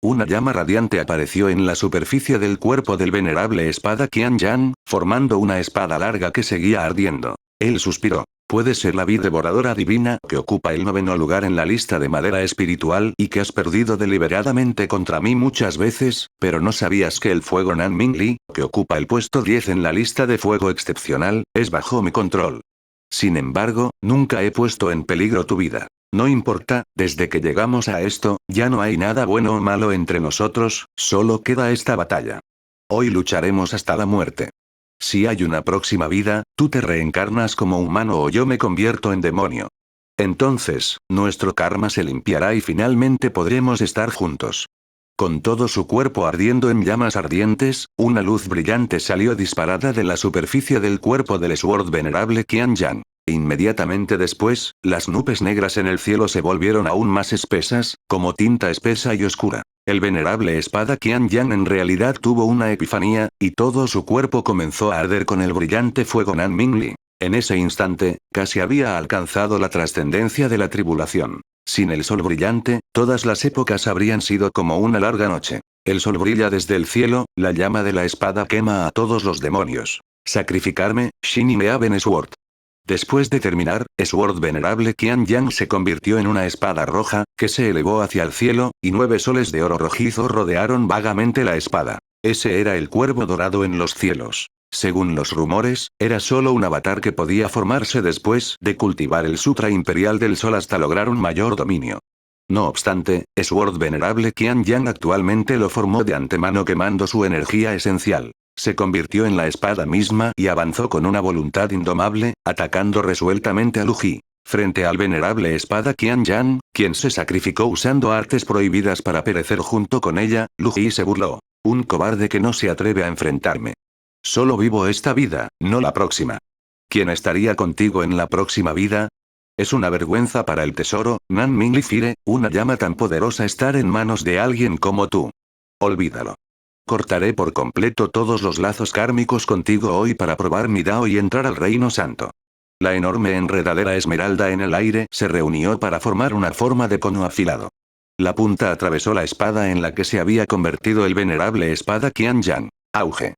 Una llama radiante apareció en la superficie del cuerpo del venerable espada Qian Yan, formando una espada larga que seguía ardiendo. Él suspiró. Puede ser la vid devoradora divina que ocupa el 9º lugar en la lista de madera espiritual y que has perdido deliberadamente contra mí muchas veces, pero no sabías que el fuego Nan Mingli, que ocupa el puesto 10 en la lista de fuego excepcional, es bajo mi control. Sin embargo, nunca he puesto en peligro tu vida. No importa, desde que llegamos a esto, ya no hay nada bueno o malo entre nosotros, solo queda esta batalla. Hoy lucharemos hasta la muerte. Si hay una próxima vida, tú te reencarnas como humano o yo me convierto en demonio. Entonces, nuestro karma se limpiará y finalmente podremos estar juntos. Con todo su cuerpo ardiendo en llamas ardientes, una luz brillante salió disparada de la superficie del cuerpo del Sword venerable Qian Yang. Inmediatamente después, las nubes negras en el cielo se volvieron aún más espesas, como tinta espesa y oscura. El venerable espada Qian Yang en realidad tuvo una epifanía, y todo su cuerpo comenzó a arder con el brillante fuego Nan Mingli. En ese instante, casi había alcanzado la trascendencia de la tribulación. Sin el sol brillante, todas las épocas habrían sido como una larga noche. El sol brilla desde el cielo, la llama de la espada quema a todos los demonios. Sacrificarme, Shin Meaben Sword. Después de terminar, Sword venerable Qian Yang se convirtió en una espada roja, que se elevó hacia el cielo, y 9 soles de oro rojizo rodearon vagamente la espada. Ese era el cuervo dorado en los cielos. Según los rumores, era solo un avatar que podía formarse después de cultivar el Sutra Imperial del Sol hasta lograr un mayor dominio. No obstante, Sword venerable Qian Yang actualmente lo formó de antemano quemando su energía esencial. Se convirtió en la espada misma y avanzó con una voluntad indomable, atacando resueltamente a Lu Ji. Frente al venerable espada Qian Yang, quien se sacrificó usando artes prohibidas para perecer junto con ella, Lu Ji se burló. Un cobarde que no se atreve a enfrentarme. Solo vivo esta vida, no la próxima. ¿Quién estaría contigo en la próxima vida? Es una vergüenza para el tesoro, Nan Mingli Fire, una llama tan poderosa estar en manos de alguien como tú. Olvídalo. Cortaré por completo todos los lazos kármicos contigo hoy para probar mi Dao y entrar al Reino Santo. La enorme enredadera esmeralda en el aire se reunió para formar una forma de cono afilado. La punta atravesó la espada en la que se había convertido el venerable espada Qian Yang. Auge.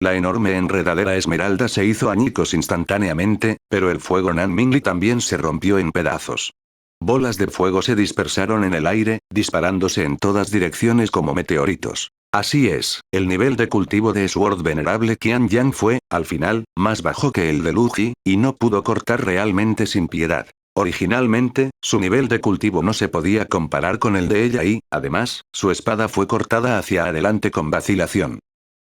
La enorme enredadera esmeralda se hizo añicos instantáneamente, pero el fuego Nan Mingli también se rompió en pedazos. Bolas de fuego se dispersaron en el aire, disparándose en todas direcciones como meteoritos. Así es, el nivel de cultivo de Sword venerable Qian Yang fue, al final, más bajo que el de Lu Ji, y no pudo cortar realmente sin piedad. Originalmente, su nivel de cultivo no se podía comparar con el de ella y, además, su espada fue cortada hacia adelante con vacilación.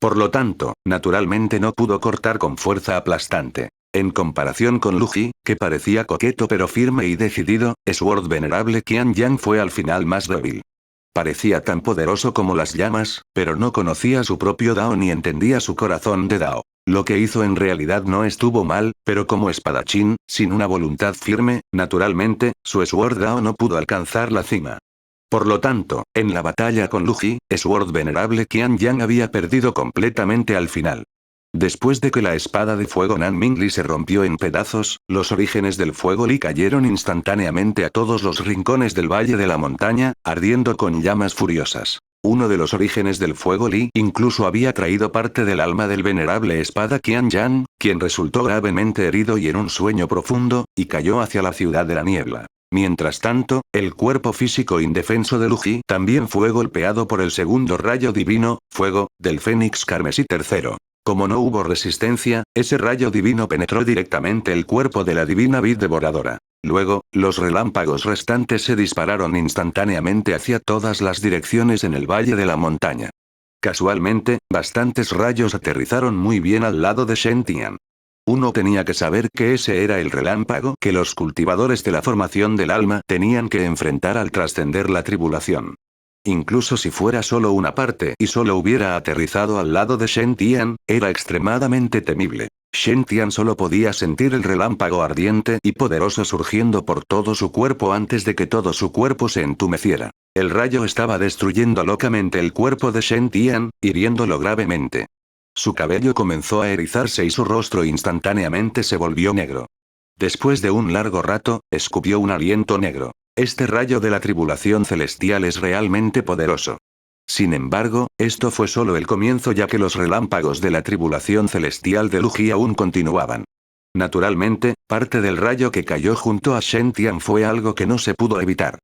Por lo tanto, naturalmente no pudo cortar con fuerza aplastante. En comparación con Lu Ji, que parecía coqueto pero firme y decidido, Sword venerable Qian Yang fue al final más débil. Parecía tan poderoso como las llamas, pero no conocía su propio Dao ni entendía su corazón de Dao. Lo que hizo en realidad no estuvo mal, pero como espadachín, sin una voluntad firme, naturalmente, su Sword Dao no pudo alcanzar la cima. Por lo tanto, en la batalla con Lu Ji, Sword venerable Qian Yang había perdido completamente al final. Después de que la espada de fuego Nan Mingli se rompió en pedazos, los orígenes del fuego Li cayeron instantáneamente a todos los rincones del valle de la montaña, ardiendo con llamas furiosas. Uno de los orígenes del fuego Li incluso había traído parte del alma del venerable espada Qian Yang, quien resultó gravemente herido y en un sueño profundo, y cayó hacia la ciudad de la niebla. Mientras tanto, el cuerpo físico indefenso de Lu Ji también fue golpeado por el segundo rayo divino, fuego, del Fénix Carmesí III. Como no hubo resistencia, ese rayo divino penetró directamente el cuerpo de la divina vid devoradora. Luego, los relámpagos restantes se dispararon instantáneamente hacia todas las direcciones en el valle de la montaña. Casualmente, bastantes rayos aterrizaron muy bien al lado de Shen Tian. Uno tenía que saber que ese era el relámpago que los cultivadores de la formación del alma tenían que enfrentar al trascender la tribulación. Incluso si fuera solo una parte y solo hubiera aterrizado al lado de Shen Tian, era extremadamente temible. Shen Tian solo podía sentir el relámpago ardiente y poderoso surgiendo por todo su cuerpo antes de que todo su cuerpo se entumeciera. El rayo estaba destruyendo locamente el cuerpo de Shen Tian, hiriéndolo gravemente. Su cabello comenzó a erizarse y su rostro instantáneamente se volvió negro. Después de un largo rato, escupió un aliento negro. Este rayo de la tribulación celestial es realmente poderoso. Sin embargo, esto fue solo el comienzo ya que los relámpagos de la tribulación celestial de Lu Ji aún continuaban. Naturalmente, parte del rayo que cayó junto a Shen Tian fue algo que no se pudo evitar.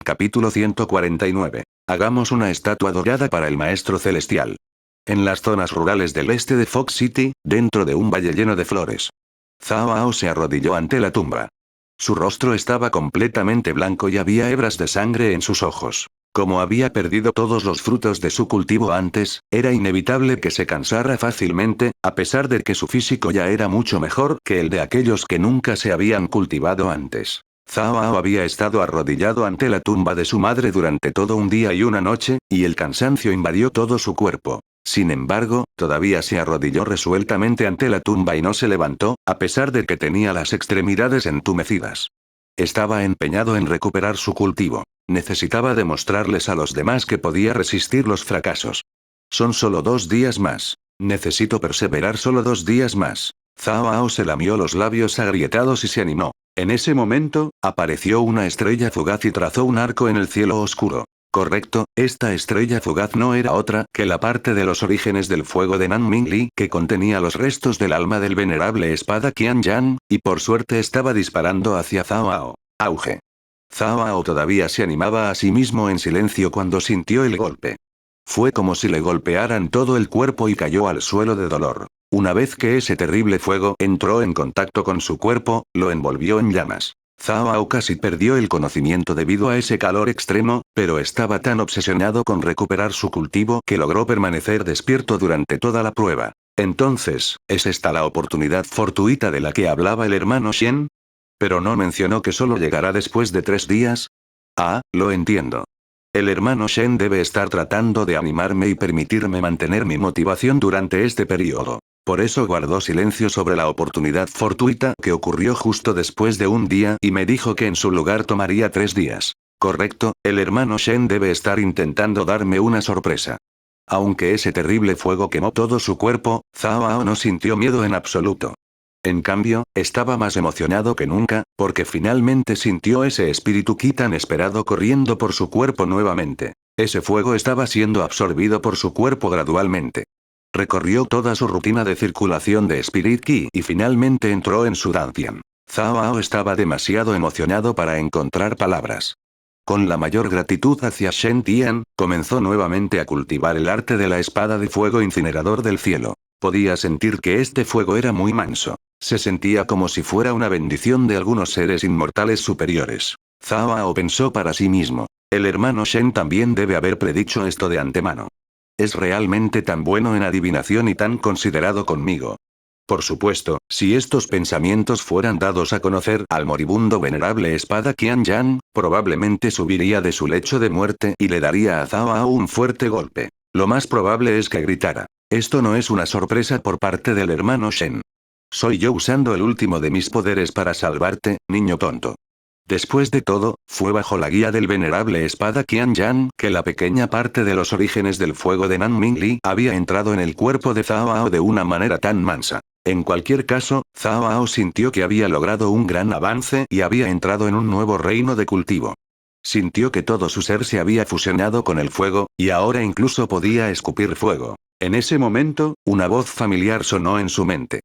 Capítulo 149. Hagamos una estatua dorada para el Maestro Celestial. En las zonas rurales del este de Fox City, dentro de un valle lleno de flores, Cao Ao se arrodilló ante la tumba. Su rostro estaba completamente blanco y había hebras de sangre en sus ojos. Como había perdido todos los frutos de su cultivo antes, era inevitable que se cansara fácilmente, a pesar de que su físico ya era mucho mejor que el de aquellos que nunca se habían cultivado antes. Cao Ao había estado arrodillado ante la tumba de su madre durante todo un día y una noche, y el cansancio invadió todo su cuerpo. Sin embargo, todavía se arrodilló resueltamente ante la tumba y no se levantó, a pesar de que tenía las extremidades entumecidas. Estaba empeñado en recuperar su cultivo. Necesitaba demostrarles a los demás que podía resistir los fracasos. Son solo 2 días más. Necesito perseverar solo 2 días más. Cao Ao se lamió los labios agrietados y se animó. En ese momento, apareció una estrella fugaz y trazó un arco en el cielo oscuro. Correcto, esta estrella fugaz no era otra que la parte de los orígenes del fuego de Nanming Li que contenía los restos del alma del venerable espada Qianyan, y por suerte estaba disparando hacia Cao Ao. Auge. Cao Ao todavía se animaba a sí mismo en silencio cuando sintió el golpe. Fue como si le golpearan todo el cuerpo y cayó al suelo de dolor. Una vez que ese terrible fuego entró en contacto con su cuerpo, lo envolvió en llamas. Cao Ao casi perdió el conocimiento debido a ese calor extremo, pero estaba tan obsesionado con recuperar su cultivo que logró permanecer despierto durante toda la prueba. Entonces, ¿es esta la oportunidad fortuita de la que hablaba el hermano Shen? Pero no mencionó que solo llegará después de 3 días. Ah, lo entiendo. El hermano Shen debe estar tratando de animarme y permitirme mantener mi motivación durante este periodo. Por eso guardó silencio sobre la oportunidad fortuita que ocurrió justo después de un día y me dijo que en su lugar tomaría 3 días. Correcto, el hermano Shen debe estar intentando darme una sorpresa. Aunque ese terrible fuego quemó todo su cuerpo, Cao Ao no sintió miedo en absoluto. En cambio, estaba más emocionado que nunca, porque finalmente sintió ese espíritu Qi tan esperado corriendo por su cuerpo nuevamente. Ese fuego estaba siendo absorbido por su cuerpo gradualmente. Recorrió toda su rutina de circulación de Spirit Qi y finalmente entró en su Dantian. Cao Ao estaba demasiado emocionado para encontrar palabras. Con la mayor gratitud hacia Shen Tian, comenzó nuevamente a cultivar el arte de la espada de fuego incinerador del cielo. Podía sentir que este fuego era muy manso. Se sentía como si fuera una bendición de algunos seres inmortales superiores. Cao Ao pensó para sí mismo. El hermano Shen también debe haber predicho esto de antemano. Es realmente tan bueno en adivinación y tan considerado conmigo. Por supuesto, si estos pensamientos fueran dados a conocer al moribundo venerable espada Qianyan, probablemente subiría de su lecho de muerte y le daría a Cao Ao un fuerte golpe. Lo más probable es que gritara. Esto no es una sorpresa por parte del hermano Shen. Soy yo usando el último de mis poderes para salvarte, niño tonto. Después de todo, fue bajo la guía del venerable espada Qianyan que la pequeña parte de los orígenes del fuego de Nanming Li había entrado en el cuerpo de Cao Ao de una manera tan mansa. En cualquier caso, Cao Ao sintió que había logrado un gran avance y había entrado en un nuevo reino de cultivo. Sintió que todo su ser se había fusionado con el fuego, y ahora incluso podía escupir fuego. En ese momento, una voz familiar sonó en su mente.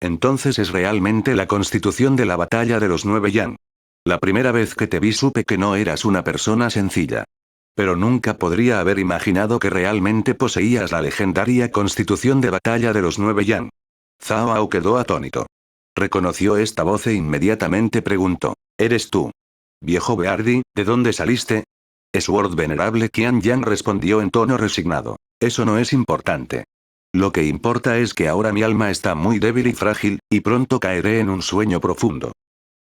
Entonces es realmente la constitución de la batalla de los 9 Yang. La primera vez que te vi supe que no eras una persona sencilla. Pero nunca podría haber imaginado que realmente poseías la legendaria constitución de batalla de los 9 Yang. Cao Ao quedó atónito. Reconoció esta voz e inmediatamente preguntó. ¿Eres tú? Viejo Beardi, ¿de dónde saliste? Sword venerable Qianyan respondió en tono resignado. Eso no es importante. Lo que importa es que ahora mi alma está muy débil y frágil, y pronto caeré en un sueño profundo.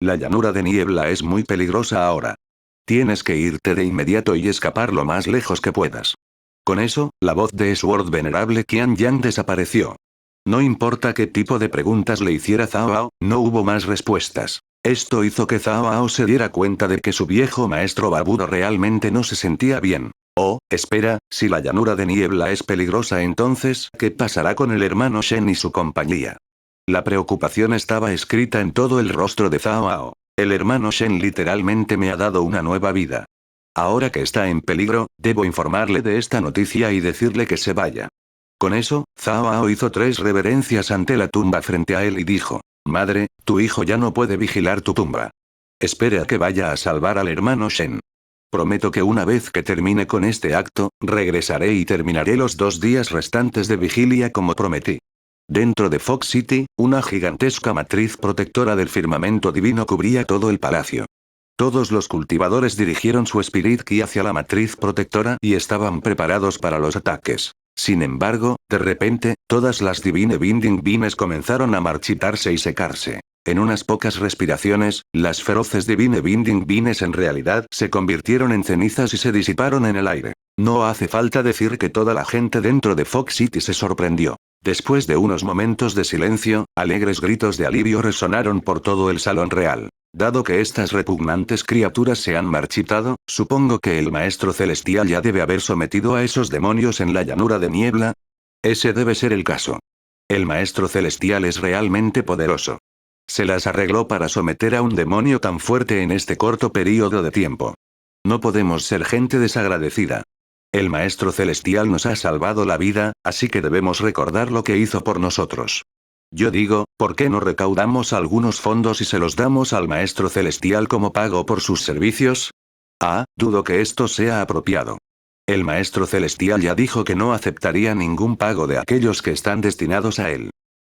La llanura de niebla es muy peligrosa ahora. Tienes que irte de inmediato y escapar lo más lejos que puedas. Con eso, la voz de Sword venerable Qianyan desapareció. No importa qué tipo de preguntas le hiciera Cao Ao, no hubo más respuestas. Esto hizo que Cao Ao se diera cuenta de que su viejo maestro barbudo realmente no se sentía bien. Oh, espera, si la llanura de niebla es peligrosa entonces, ¿qué pasará con el hermano Shen y su compañía? La preocupación estaba escrita en todo el rostro de Cao Ao. El hermano Shen literalmente me ha dado una nueva vida. Ahora que está en peligro, debo informarle de esta noticia y decirle que se vaya. Con eso, Cao Ao hizo 3 reverencias ante la tumba frente a él y dijo, Madre, tu hijo ya no puede vigilar tu tumba. Espere a que vaya a salvar al hermano Shen. Prometo que una vez que termine con este acto, regresaré y terminaré los 2 días restantes de vigilia como prometí. Dentro de Fox City, una gigantesca matriz protectora del firmamento divino cubría todo el palacio. Todos los cultivadores dirigieron su Spirit Ki hacia la matriz protectora y estaban preparados para los ataques. Sin embargo, de repente, todas las Divine Binding Beams comenzaron a marchitarse y secarse. En unas pocas respiraciones, las feroces Divine Binding Beams en realidad se convirtieron en cenizas y se disiparon en el aire. No hace falta decir que toda la gente dentro de Fox City se sorprendió. Después de unos momentos de silencio, alegres gritos de alivio resonaron por todo el salón real. Dado que estas repugnantes criaturas se han marchitado, supongo que el maestro celestial ya debe haber sometido a esos demonios en la llanura de niebla. Ese debe ser el caso. El maestro celestial es realmente poderoso. Se las arregló para someter a un demonio tan fuerte en este corto período de tiempo. No podemos ser gente desagradecida. El maestro celestial nos ha salvado la vida, así que debemos recordar lo que hizo por nosotros. Yo digo, ¿por qué no recaudamos algunos fondos y se los damos al maestro celestial como pago por sus servicios? Dudo que esto sea apropiado. El maestro celestial ya dijo que no aceptaría ningún pago de aquellos que están destinados a él.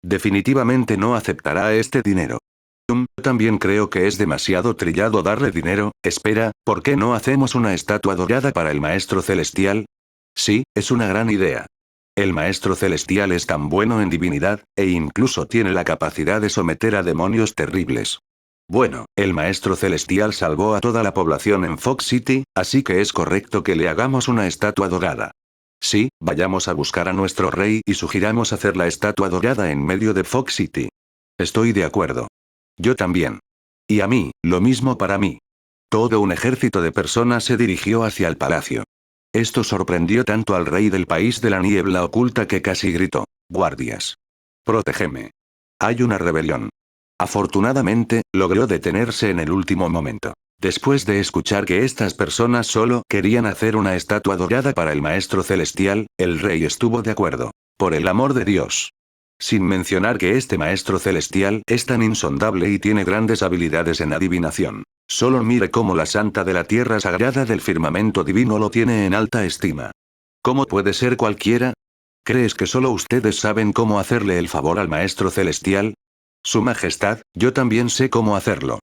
Definitivamente no aceptará este dinero. También creo que es demasiado trillado darle dinero. Espera, ¿por qué no hacemos una estatua dorada para el maestro celestial? Sí, es una gran idea. El maestro celestial es tan bueno en divinidad, e incluso tiene la capacidad de someter a demonios terribles. Bueno, el maestro celestial salvó a toda la población en Fox City, así que es correcto que le hagamos una estatua dorada. Sí, vayamos a buscar a nuestro rey y sugiramos hacer la estatua dorada en medio de Fox City. Estoy de acuerdo. Yo también. Y a mí, lo mismo para mí. Todo un ejército de personas se dirigió hacia el palacio. Esto sorprendió tanto al rey del país de la niebla oculta que casi gritó: «Guardias. Protégeme. Hay una rebelión». Afortunadamente, logró detenerse en el último momento. Después de escuchar que estas personas solo querían hacer una estatua dorada para el maestro celestial, el rey estuvo de acuerdo. Por el amor de Dios. Sin mencionar que este maestro celestial es tan insondable y tiene grandes habilidades en adivinación. Solo mire cómo la santa de la tierra sagrada del firmamento divino lo tiene en alta estima. ¿Cómo puede ser cualquiera? ¿Crees que solo ustedes saben cómo hacerle el favor al maestro celestial? Su majestad, yo también sé cómo hacerlo.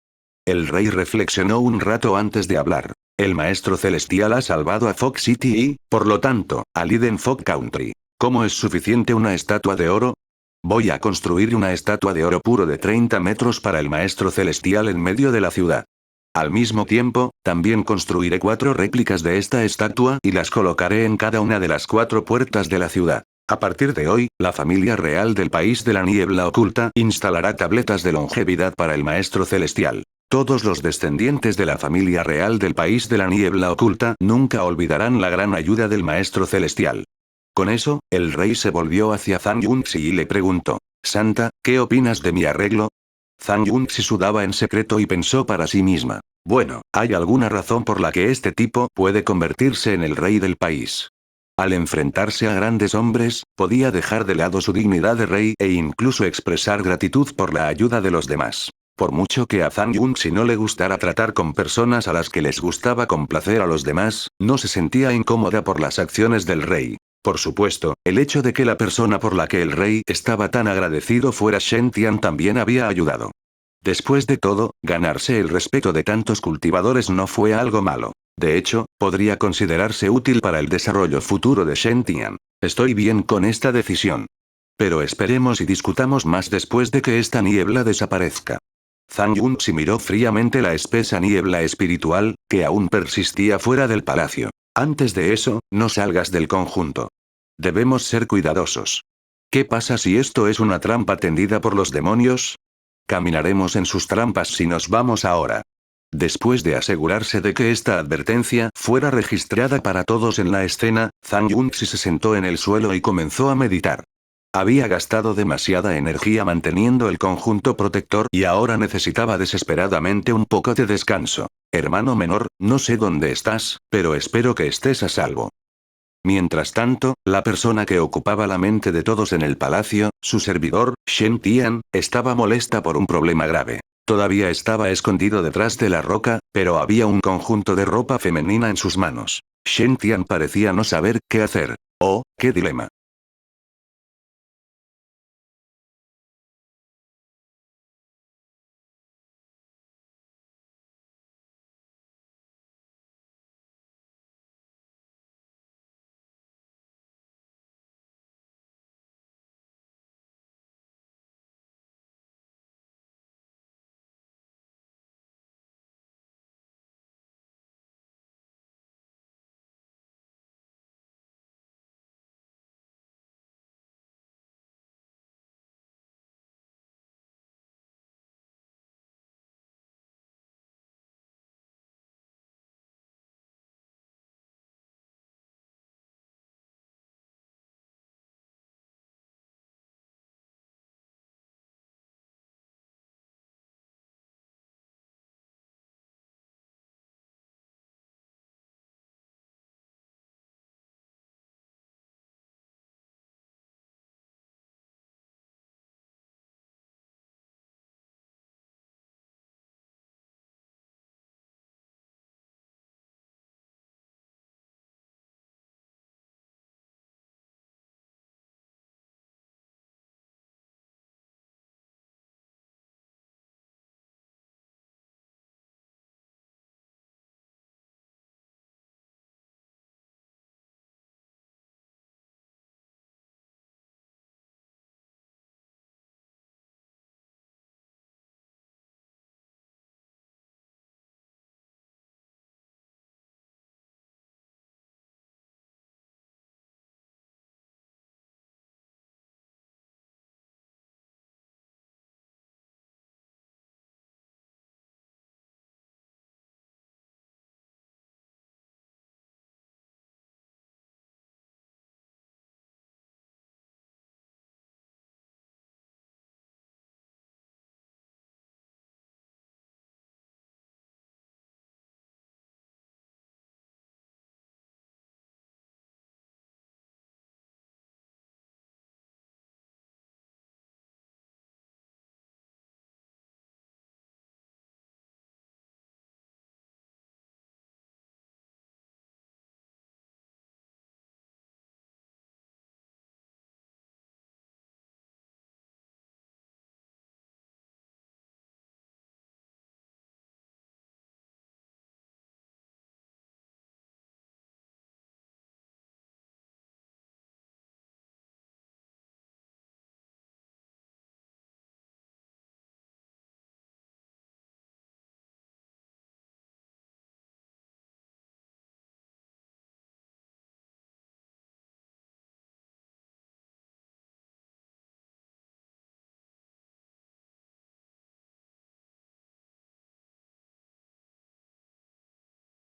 El rey reflexionó un rato antes de hablar. El maestro celestial ha salvado a Fox City y, por lo tanto, a Liden Fog Country. ¿Cómo es suficiente una estatua de oro? Voy a construir una estatua de oro puro de 30 metros para el maestro celestial en medio de la ciudad. Al mismo tiempo, también construiré 4 réplicas de esta estatua y las colocaré en cada una de las 4 puertas de la ciudad. A partir de hoy, la familia real del país de la niebla oculta instalará tabletas de longevidad para el maestro celestial. Todos los descendientes de la familia real del país de la niebla oculta nunca olvidarán la gran ayuda del maestro celestial. Con eso, el rey se volvió hacia Zhang Yunxi y le preguntó: «Santa, ¿qué opinas de mi arreglo?» Zhang Yunxi sudaba en secreto y pensó para sí misma: «Bueno, hay alguna razón por la que este tipo puede convertirse en el rey del país». Al enfrentarse a grandes hombres, podía dejar de lado su dignidad de rey e incluso expresar gratitud por la ayuda de los demás. Por mucho que a Zhang Yunxi no le gustara tratar con personas a las que les gustaba complacer a los demás, no se sentía incómoda por las acciones del rey. Por supuesto, el hecho de que la persona por la que el rey estaba tan agradecido fuera Shen Tian también había ayudado. Después de todo, ganarse el respeto de tantos cultivadores no fue algo malo. De hecho, podría considerarse útil para el desarrollo futuro de Shen Tian. Estoy bien con esta decisión. Pero esperemos y discutamos más después de que esta niebla desaparezca. Zhang Yunxi miró fríamente la espesa niebla espiritual, que aún persistía fuera del palacio. Antes de eso, no salgas del conjunto. Debemos ser cuidadosos. ¿Qué pasa si esto es una trampa tendida por los demonios? Caminaremos en sus trampas si nos vamos ahora. Después de asegurarse de que esta advertencia fuera registrada para todos en la escena, Zhang Yunxi se sentó en el suelo y comenzó a meditar. Había gastado demasiada energía manteniendo el conjunto protector y ahora necesitaba desesperadamente un poco de descanso. Hermano menor, no sé dónde estás, pero espero que estés a salvo. Mientras tanto, la persona que ocupaba la mente de todos en el palacio, su servidor, Shen Tian, estaba molesta por un problema grave. Todavía estaba escondido detrás de la roca, pero había un conjunto de ropa femenina en sus manos. Shen Tian parecía no saber qué hacer. ¡Oh, qué dilema!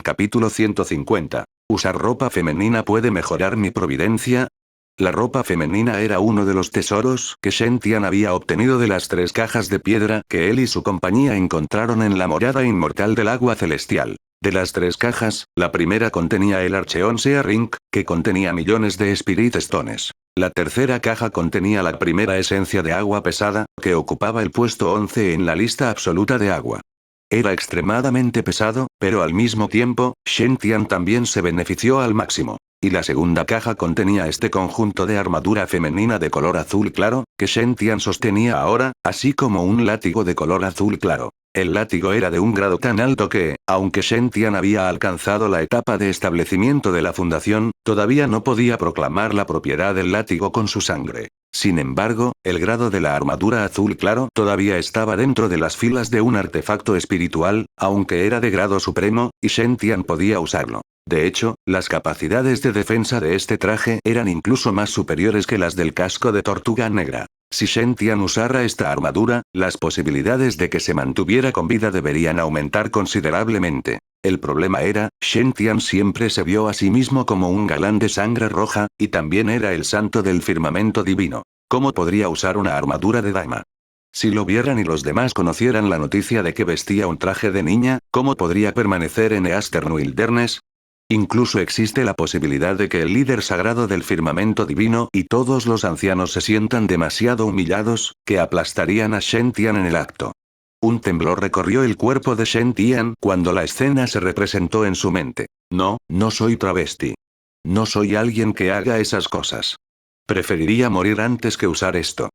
Capítulo 150. ¿Usar ropa femenina puede mejorar mi providencia? La ropa femenina era uno de los tesoros que Shen Tian había obtenido de las 3 cajas de piedra que él y su compañía encontraron en la morada inmortal del agua celestial. De las 3 cajas, la primera contenía el Archeon Sea Ring, que contenía millones de Spirit Stones. La tercera caja contenía la primera esencia de agua pesada, que ocupaba el puesto 11 en la lista absoluta de agua. Era extremadamente pesado, pero al mismo tiempo, Shen Tian también se benefició al máximo. Y la segunda caja contenía este conjunto de armadura femenina de color azul claro, que Shen Tian sostenía ahora, así como un látigo de color azul claro. El látigo era de un grado tan alto que, aunque Shen Tian había alcanzado la etapa de establecimiento de la fundación, todavía no podía proclamar la propiedad del látigo con su sangre. Sin embargo, el grado de la armadura azul claro todavía estaba dentro de las filas de un artefacto espiritual, aunque era de grado supremo, y Shen Tian podía usarlo. De hecho, las capacidades de defensa de este traje eran incluso más superiores que las del casco de tortuga negra. Si Shen Tian usara esta armadura, las posibilidades de que se mantuviera con vida deberían aumentar considerablemente. El problema era, Shen Tian siempre se vio a sí mismo como un galán de sangre roja, y también era el santo del firmamento divino. ¿Cómo podría usar una armadura de dama? Si lo vieran y los demás conocieran la noticia de que vestía un traje de niña, ¿cómo podría permanecer en Eastern Wilderness? Incluso existe la posibilidad de que el líder sagrado del firmamento divino y todos los ancianos se sientan demasiado humillados, que aplastarían a Shen Tian en el acto. Un temblor recorrió el cuerpo de Shen Tian cuando la escena se representó en su mente. No, no soy travesti. No soy alguien que haga esas cosas. Preferiría morir antes que usar esto.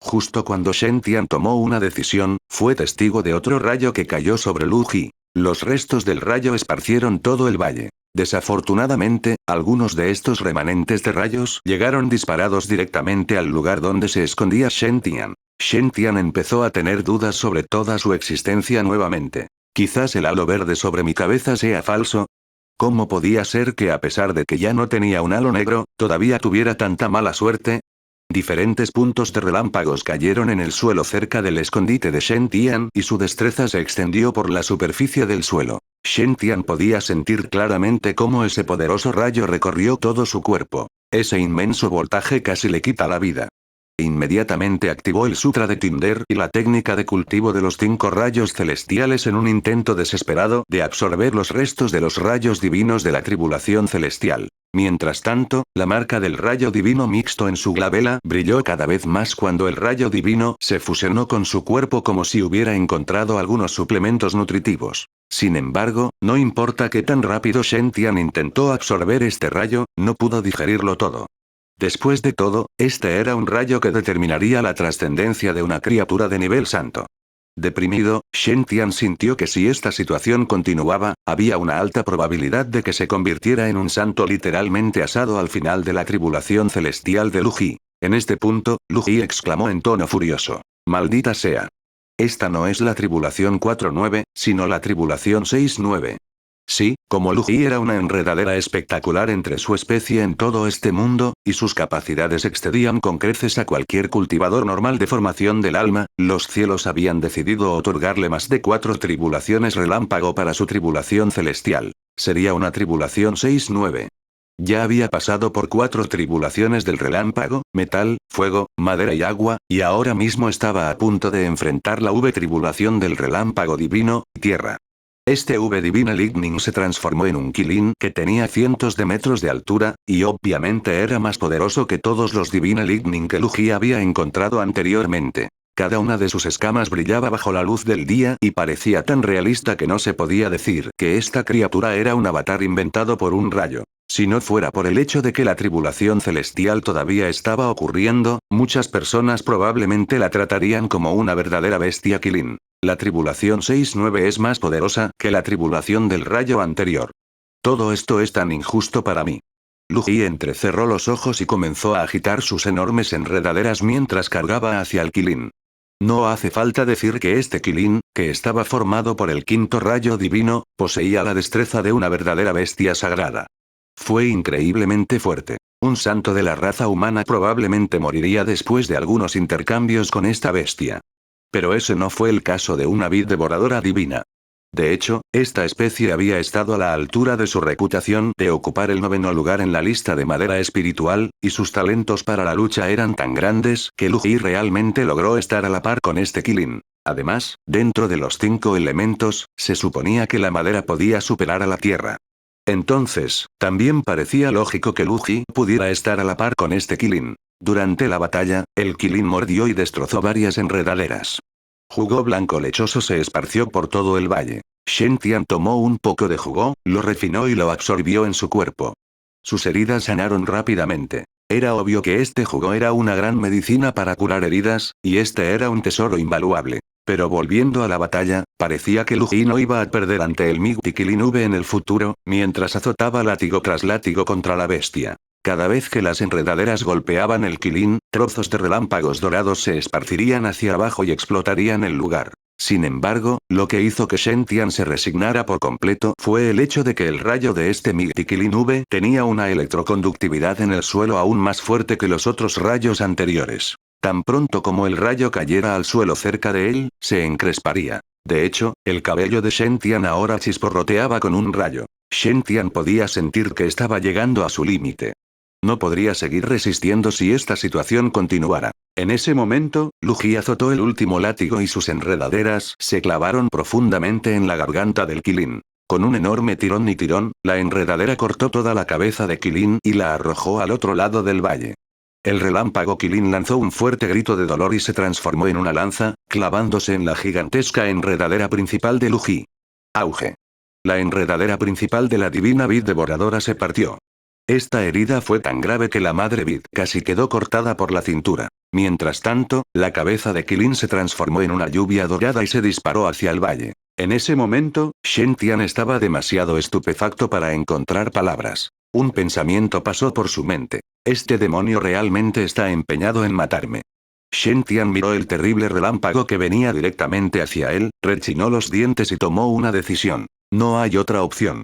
Justo cuando Shen Tian tomó una decisión, fue testigo de otro rayo que cayó sobre Lu Ji. Los restos del rayo esparcieron todo el valle. Desafortunadamente, algunos de estos remanentes de rayos llegaron disparados directamente al lugar donde se escondía Shen Tian. Shen Tian empezó a tener dudas sobre toda su existencia nuevamente. Quizás el halo verde sobre mi cabeza sea falso. ¿Cómo podía ser que a pesar de que ya no tenía un halo negro, todavía tuviera tanta mala suerte? Diferentes puntos de relámpagos cayeron en el suelo cerca del escondite de Shen Tian y su destreza se extendió por la superficie del suelo. Shen Tian podía sentir claramente cómo ese poderoso rayo recorrió todo su cuerpo. Ese inmenso voltaje casi le quita la vida. Inmediatamente activó el Sutra de Tinder y la técnica de cultivo de los 5 rayos celestiales en un intento desesperado de absorber los restos de los rayos divinos de la tribulación celestial. Mientras tanto, la marca del rayo divino mixto en su glabela brilló cada vez más cuando el rayo divino se fusionó con su cuerpo como si hubiera encontrado algunos suplementos nutritivos. Sin embargo, no importa qué tan rápido Shen Tian intentó absorber este rayo, no pudo digerirlo todo. Después de todo, este era un rayo que determinaría la trascendencia de una criatura de nivel santo. Deprimido, Shen Tian sintió que si esta situación continuaba, había una alta probabilidad de que se convirtiera en un santo literalmente asado al final de la tribulación celestial de Lu Ji. En este punto, Lu Ji exclamó en tono furioso. ¡Maldita sea! Esta no es la tribulación 4-9, sino la tribulación 6-9. Sí, como Lu Ji era una enredadera espectacular entre su especie en todo este mundo, y sus capacidades excedían con creces a cualquier cultivador normal de formación del alma, los cielos habían decidido otorgarle más de 4 tribulaciones relámpago para su tribulación celestial. Sería una tribulación 6-9. Ya había pasado por 4 tribulaciones del relámpago, metal, fuego, madera y agua, y ahora mismo estaba a punto de enfrentar la V-tribulación del relámpago divino, tierra. Este V-Divine Lightning se transformó en un Qilin que tenía cientos de metros de altura, y obviamente era más poderoso que todos los Divine Lightning que Lu Ji había encontrado anteriormente. Cada una de sus escamas brillaba bajo la luz del día y parecía tan realista que no se podía decir que esta criatura era un avatar inventado por un rayo. Si no fuera por el hecho de que la tribulación celestial todavía estaba ocurriendo, muchas personas probablemente la tratarían como una verdadera bestia Qilin. La tribulación 6-9 es más poderosa que la tribulación del rayo anterior. Todo esto es tan injusto para mí. Lu Ji entrecerró los ojos y comenzó a agitar sus enormes enredaderas mientras cargaba hacia el Qilin. No hace falta decir que este Qilin, que estaba formado por el 5.º rayo divino, poseía la destreza de una verdadera bestia sagrada. Fue increíblemente fuerte. Un santo de la raza humana probablemente moriría después de algunos intercambios con esta bestia. Pero ese no fue el caso de una vid devoradora divina. De hecho, esta especie había estado a la altura de su reputación de ocupar el 9.º lugar en la lista de madera espiritual, y sus talentos para la lucha eran tan grandes que Lu Ji realmente logró estar a la par con este Qilin. Además, dentro de los 5 elementos, se suponía que la madera podía superar a la tierra. Entonces, también parecía lógico que Lu Ji pudiera estar a la par con este Qilin. Durante la batalla, el Qilin mordió y destrozó varias enredaderas. Jugo blanco lechoso se esparció por todo el valle. Shen Tian tomó un poco de jugo, lo refinó y lo absorbió en su cuerpo. Sus heridas sanaron rápidamente. Era obvio que este jugo era una gran medicina para curar heridas, y este era un tesoro invaluable. Pero volviendo a la batalla, parecía que Lu Ji no iba a perder ante el Mighty Qilin V en el futuro, mientras azotaba látigo tras látigo contra la bestia. Cada vez que las enredaderas golpeaban el Qilin, trozos de relámpagos dorados se esparcirían hacia abajo y explotarían el lugar. Sin embargo, lo que hizo que Shen Tian se resignara por completo fue el hecho de que el rayo de este Mighty Qilin V tenía una electroconductividad en el suelo aún más fuerte que los otros rayos anteriores. Tan pronto como el rayo cayera al suelo cerca de él, se encresparía. De hecho, el cabello de Shen Tian ahora chisporroteaba con un rayo. Shen Tian podía sentir que estaba llegando a su límite. No podría seguir resistiendo si esta situación continuara. En ese momento, Lu Ji azotó el último látigo y sus enredaderas se clavaron profundamente en la garganta del Qilin. Con un enorme tirón y tirón, la enredadera cortó toda la cabeza de Qilin y la arrojó al otro lado del valle. El relámpago Qilin lanzó un fuerte grito de dolor y se transformó en una lanza, clavándose en la gigantesca enredadera principal de Luji. Auge. La enredadera principal de la divina vid devoradora se partió. Esta herida fue tan grave que la madre vid casi quedó cortada por la cintura. Mientras tanto, la cabeza de Qilin se transformó en una lluvia dorada y se disparó hacia el valle. En ese momento, Shen Tian estaba demasiado estupefacto para encontrar palabras. Un pensamiento pasó por su mente. Este demonio realmente está empeñado en matarme. Shen Tian miró el terrible relámpago que venía directamente hacia él, rechinó los dientes y tomó una decisión. No hay otra opción.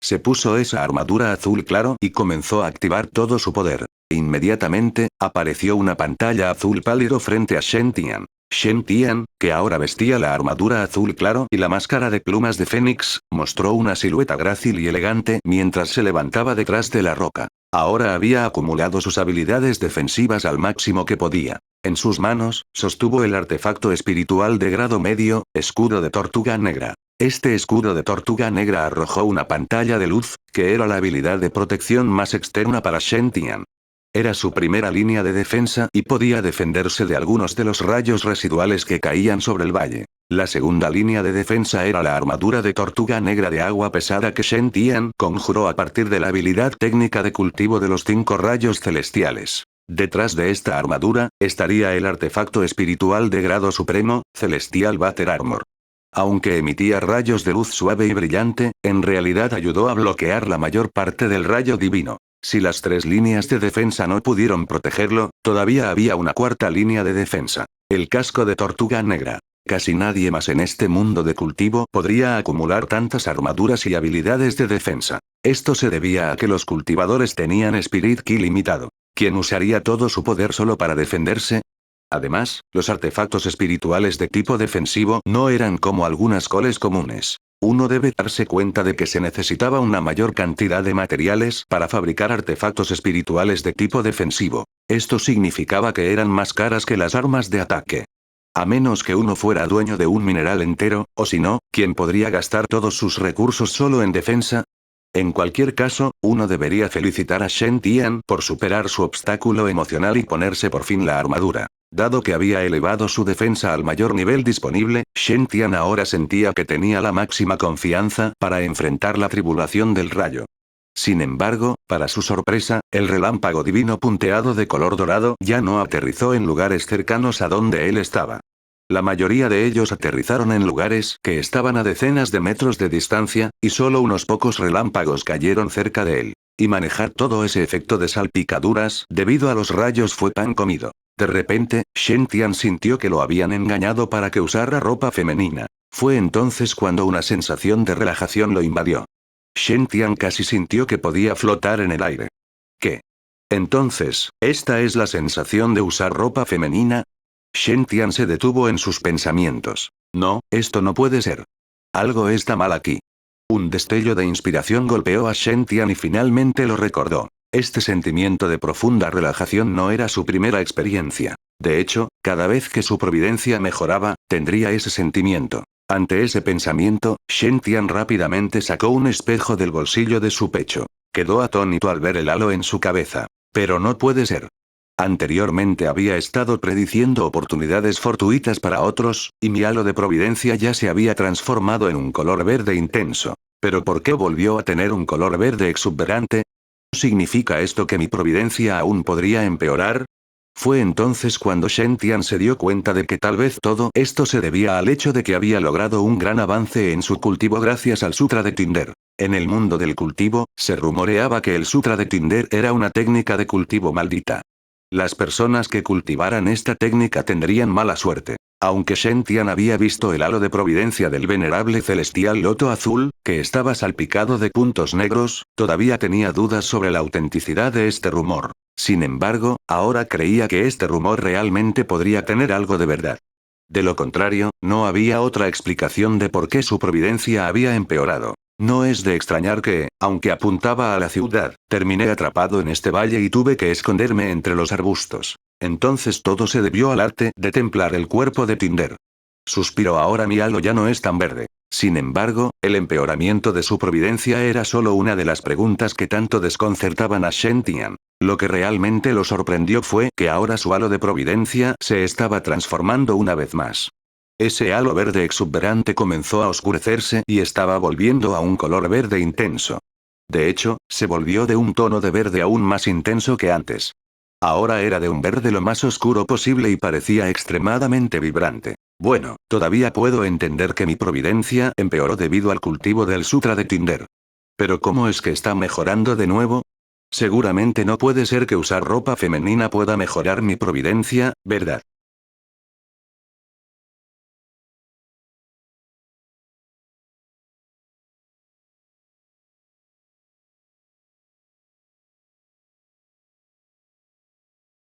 Se puso esa armadura azul claro y comenzó a activar todo su poder. Inmediatamente, apareció una pantalla azul pálido frente a Shen Tian. Shen Tian, que ahora vestía la armadura azul claro y la máscara de plumas de fénix, mostró una silueta grácil y elegante mientras se levantaba detrás de la roca. Ahora había acumulado sus habilidades defensivas al máximo que podía. En sus manos, sostuvo el artefacto espiritual de grado medio, escudo de tortuga negra. Este escudo de tortuga negra arrojó una pantalla de luz, que era la habilidad de protección más externa para Shen Tian. Era su primera línea de defensa y podía defenderse de algunos de los rayos residuales que caían sobre el valle. La segunda línea de defensa era la armadura de tortuga negra de agua pesada que Shen Tian conjuró a partir de la habilidad técnica de cultivo de los 5 rayos celestiales. Detrás de esta armadura, estaría el artefacto espiritual de grado supremo, Celestial Battle Armor. Aunque emitía rayos de luz suave y brillante, en realidad ayudó a bloquear la mayor parte del rayo divino. Si las 3 líneas de defensa no pudieron protegerlo, todavía había una cuarta línea de defensa. El casco de tortuga negra. Casi nadie más en este mundo de cultivo podría acumular tantas armaduras y habilidades de defensa. Esto se debía a que los cultivadores tenían Spirit Ki limitado. ¿Quién usaría todo su poder solo para defenderse? Además, los artefactos espirituales de tipo defensivo no eran como algunas coles comunes. Uno debe darse cuenta de que se necesitaba una mayor cantidad de materiales para fabricar artefactos espirituales de tipo defensivo. Esto significaba que eran más caras que las armas de ataque. A menos que uno fuera dueño de un mineral entero, o si no, ¿quién podría gastar todos sus recursos solo en defensa? En cualquier caso, uno debería felicitar a Shen Tian por superar su obstáculo emocional y ponerse por fin la armadura. Dado que había elevado su defensa al mayor nivel disponible, Shen Tian ahora sentía que tenía la máxima confianza para enfrentar la tribulación del rayo. Sin embargo, para su sorpresa, el relámpago divino punteado de color dorado ya no aterrizó en lugares cercanos a donde él estaba. La mayoría de ellos aterrizaron en lugares que estaban a decenas de metros de distancia, y solo unos pocos relámpagos cayeron cerca de él. Y manejar todo ese efecto de salpicaduras debido a los rayos fue pan comido. De repente, Shen Tian sintió que lo habían engañado para que usara ropa femenina. Fue entonces cuando una sensación de relajación lo invadió. Shen Tian casi sintió que podía flotar en el aire. ¿Qué? Entonces, ¿esta es la sensación de usar ropa femenina? Shen Tian se detuvo en sus pensamientos. No, esto no puede ser. Algo está mal aquí. Un destello de inspiración golpeó a Shen Tian y finalmente lo recordó. Este sentimiento de profunda relajación no era su primera experiencia. De hecho, cada vez que su providencia mejoraba, tendría ese sentimiento. Ante ese pensamiento, Shen Tian rápidamente sacó un espejo del bolsillo de su pecho. Quedó atónito al ver el halo en su cabeza. Pero no puede ser. Anteriormente había estado prediciendo oportunidades fortuitas para otros, y mi halo de providencia ya se había transformado en un color verde intenso. ¿Pero por qué volvió a tener un color verde exuberante? ¿Significa esto que mi providencia aún podría empeorar? Fue entonces cuando Shen Tian se dio cuenta de que tal vez todo esto se debía al hecho de que había logrado un gran avance en su cultivo gracias al Sutra de Tinder. En el mundo del cultivo, se rumoreaba que el Sutra de Tinder era una técnica de cultivo maldita. Las personas que cultivaran esta técnica tendrían mala suerte. Aunque Shen Tian había visto el halo de providencia del venerable celestial loto azul, que estaba salpicado de puntos negros, todavía tenía dudas sobre la autenticidad de este rumor. Sin embargo, ahora creía que este rumor realmente podría tener algo de verdad. De lo contrario, no había otra explicación de por qué su providencia había empeorado. No es de extrañar que, aunque apuntaba a la ciudad, terminé atrapado en este valle y tuve que esconderme entre los arbustos. Entonces todo se debió al arte de templar el cuerpo de Tinder. Suspiro, ahora mi halo ya no es tan verde. Sin embargo, el empeoramiento de su providencia era solo una de las preguntas que tanto desconcertaban a Shen Tian. Lo que realmente lo sorprendió fue que ahora su halo de providencia se estaba transformando una vez más. Ese halo verde exuberante comenzó a oscurecerse y estaba volviendo a un color verde intenso. De hecho, se volvió de un tono de verde aún más intenso que antes. Ahora era de un verde lo más oscuro posible y parecía extremadamente vibrante. Bueno, todavía puedo entender que mi providencia empeoró debido al cultivo del Sutra de Tinder. Pero ¿cómo es que está mejorando de nuevo? Seguramente no puede ser que usar ropa femenina pueda mejorar mi providencia, ¿verdad?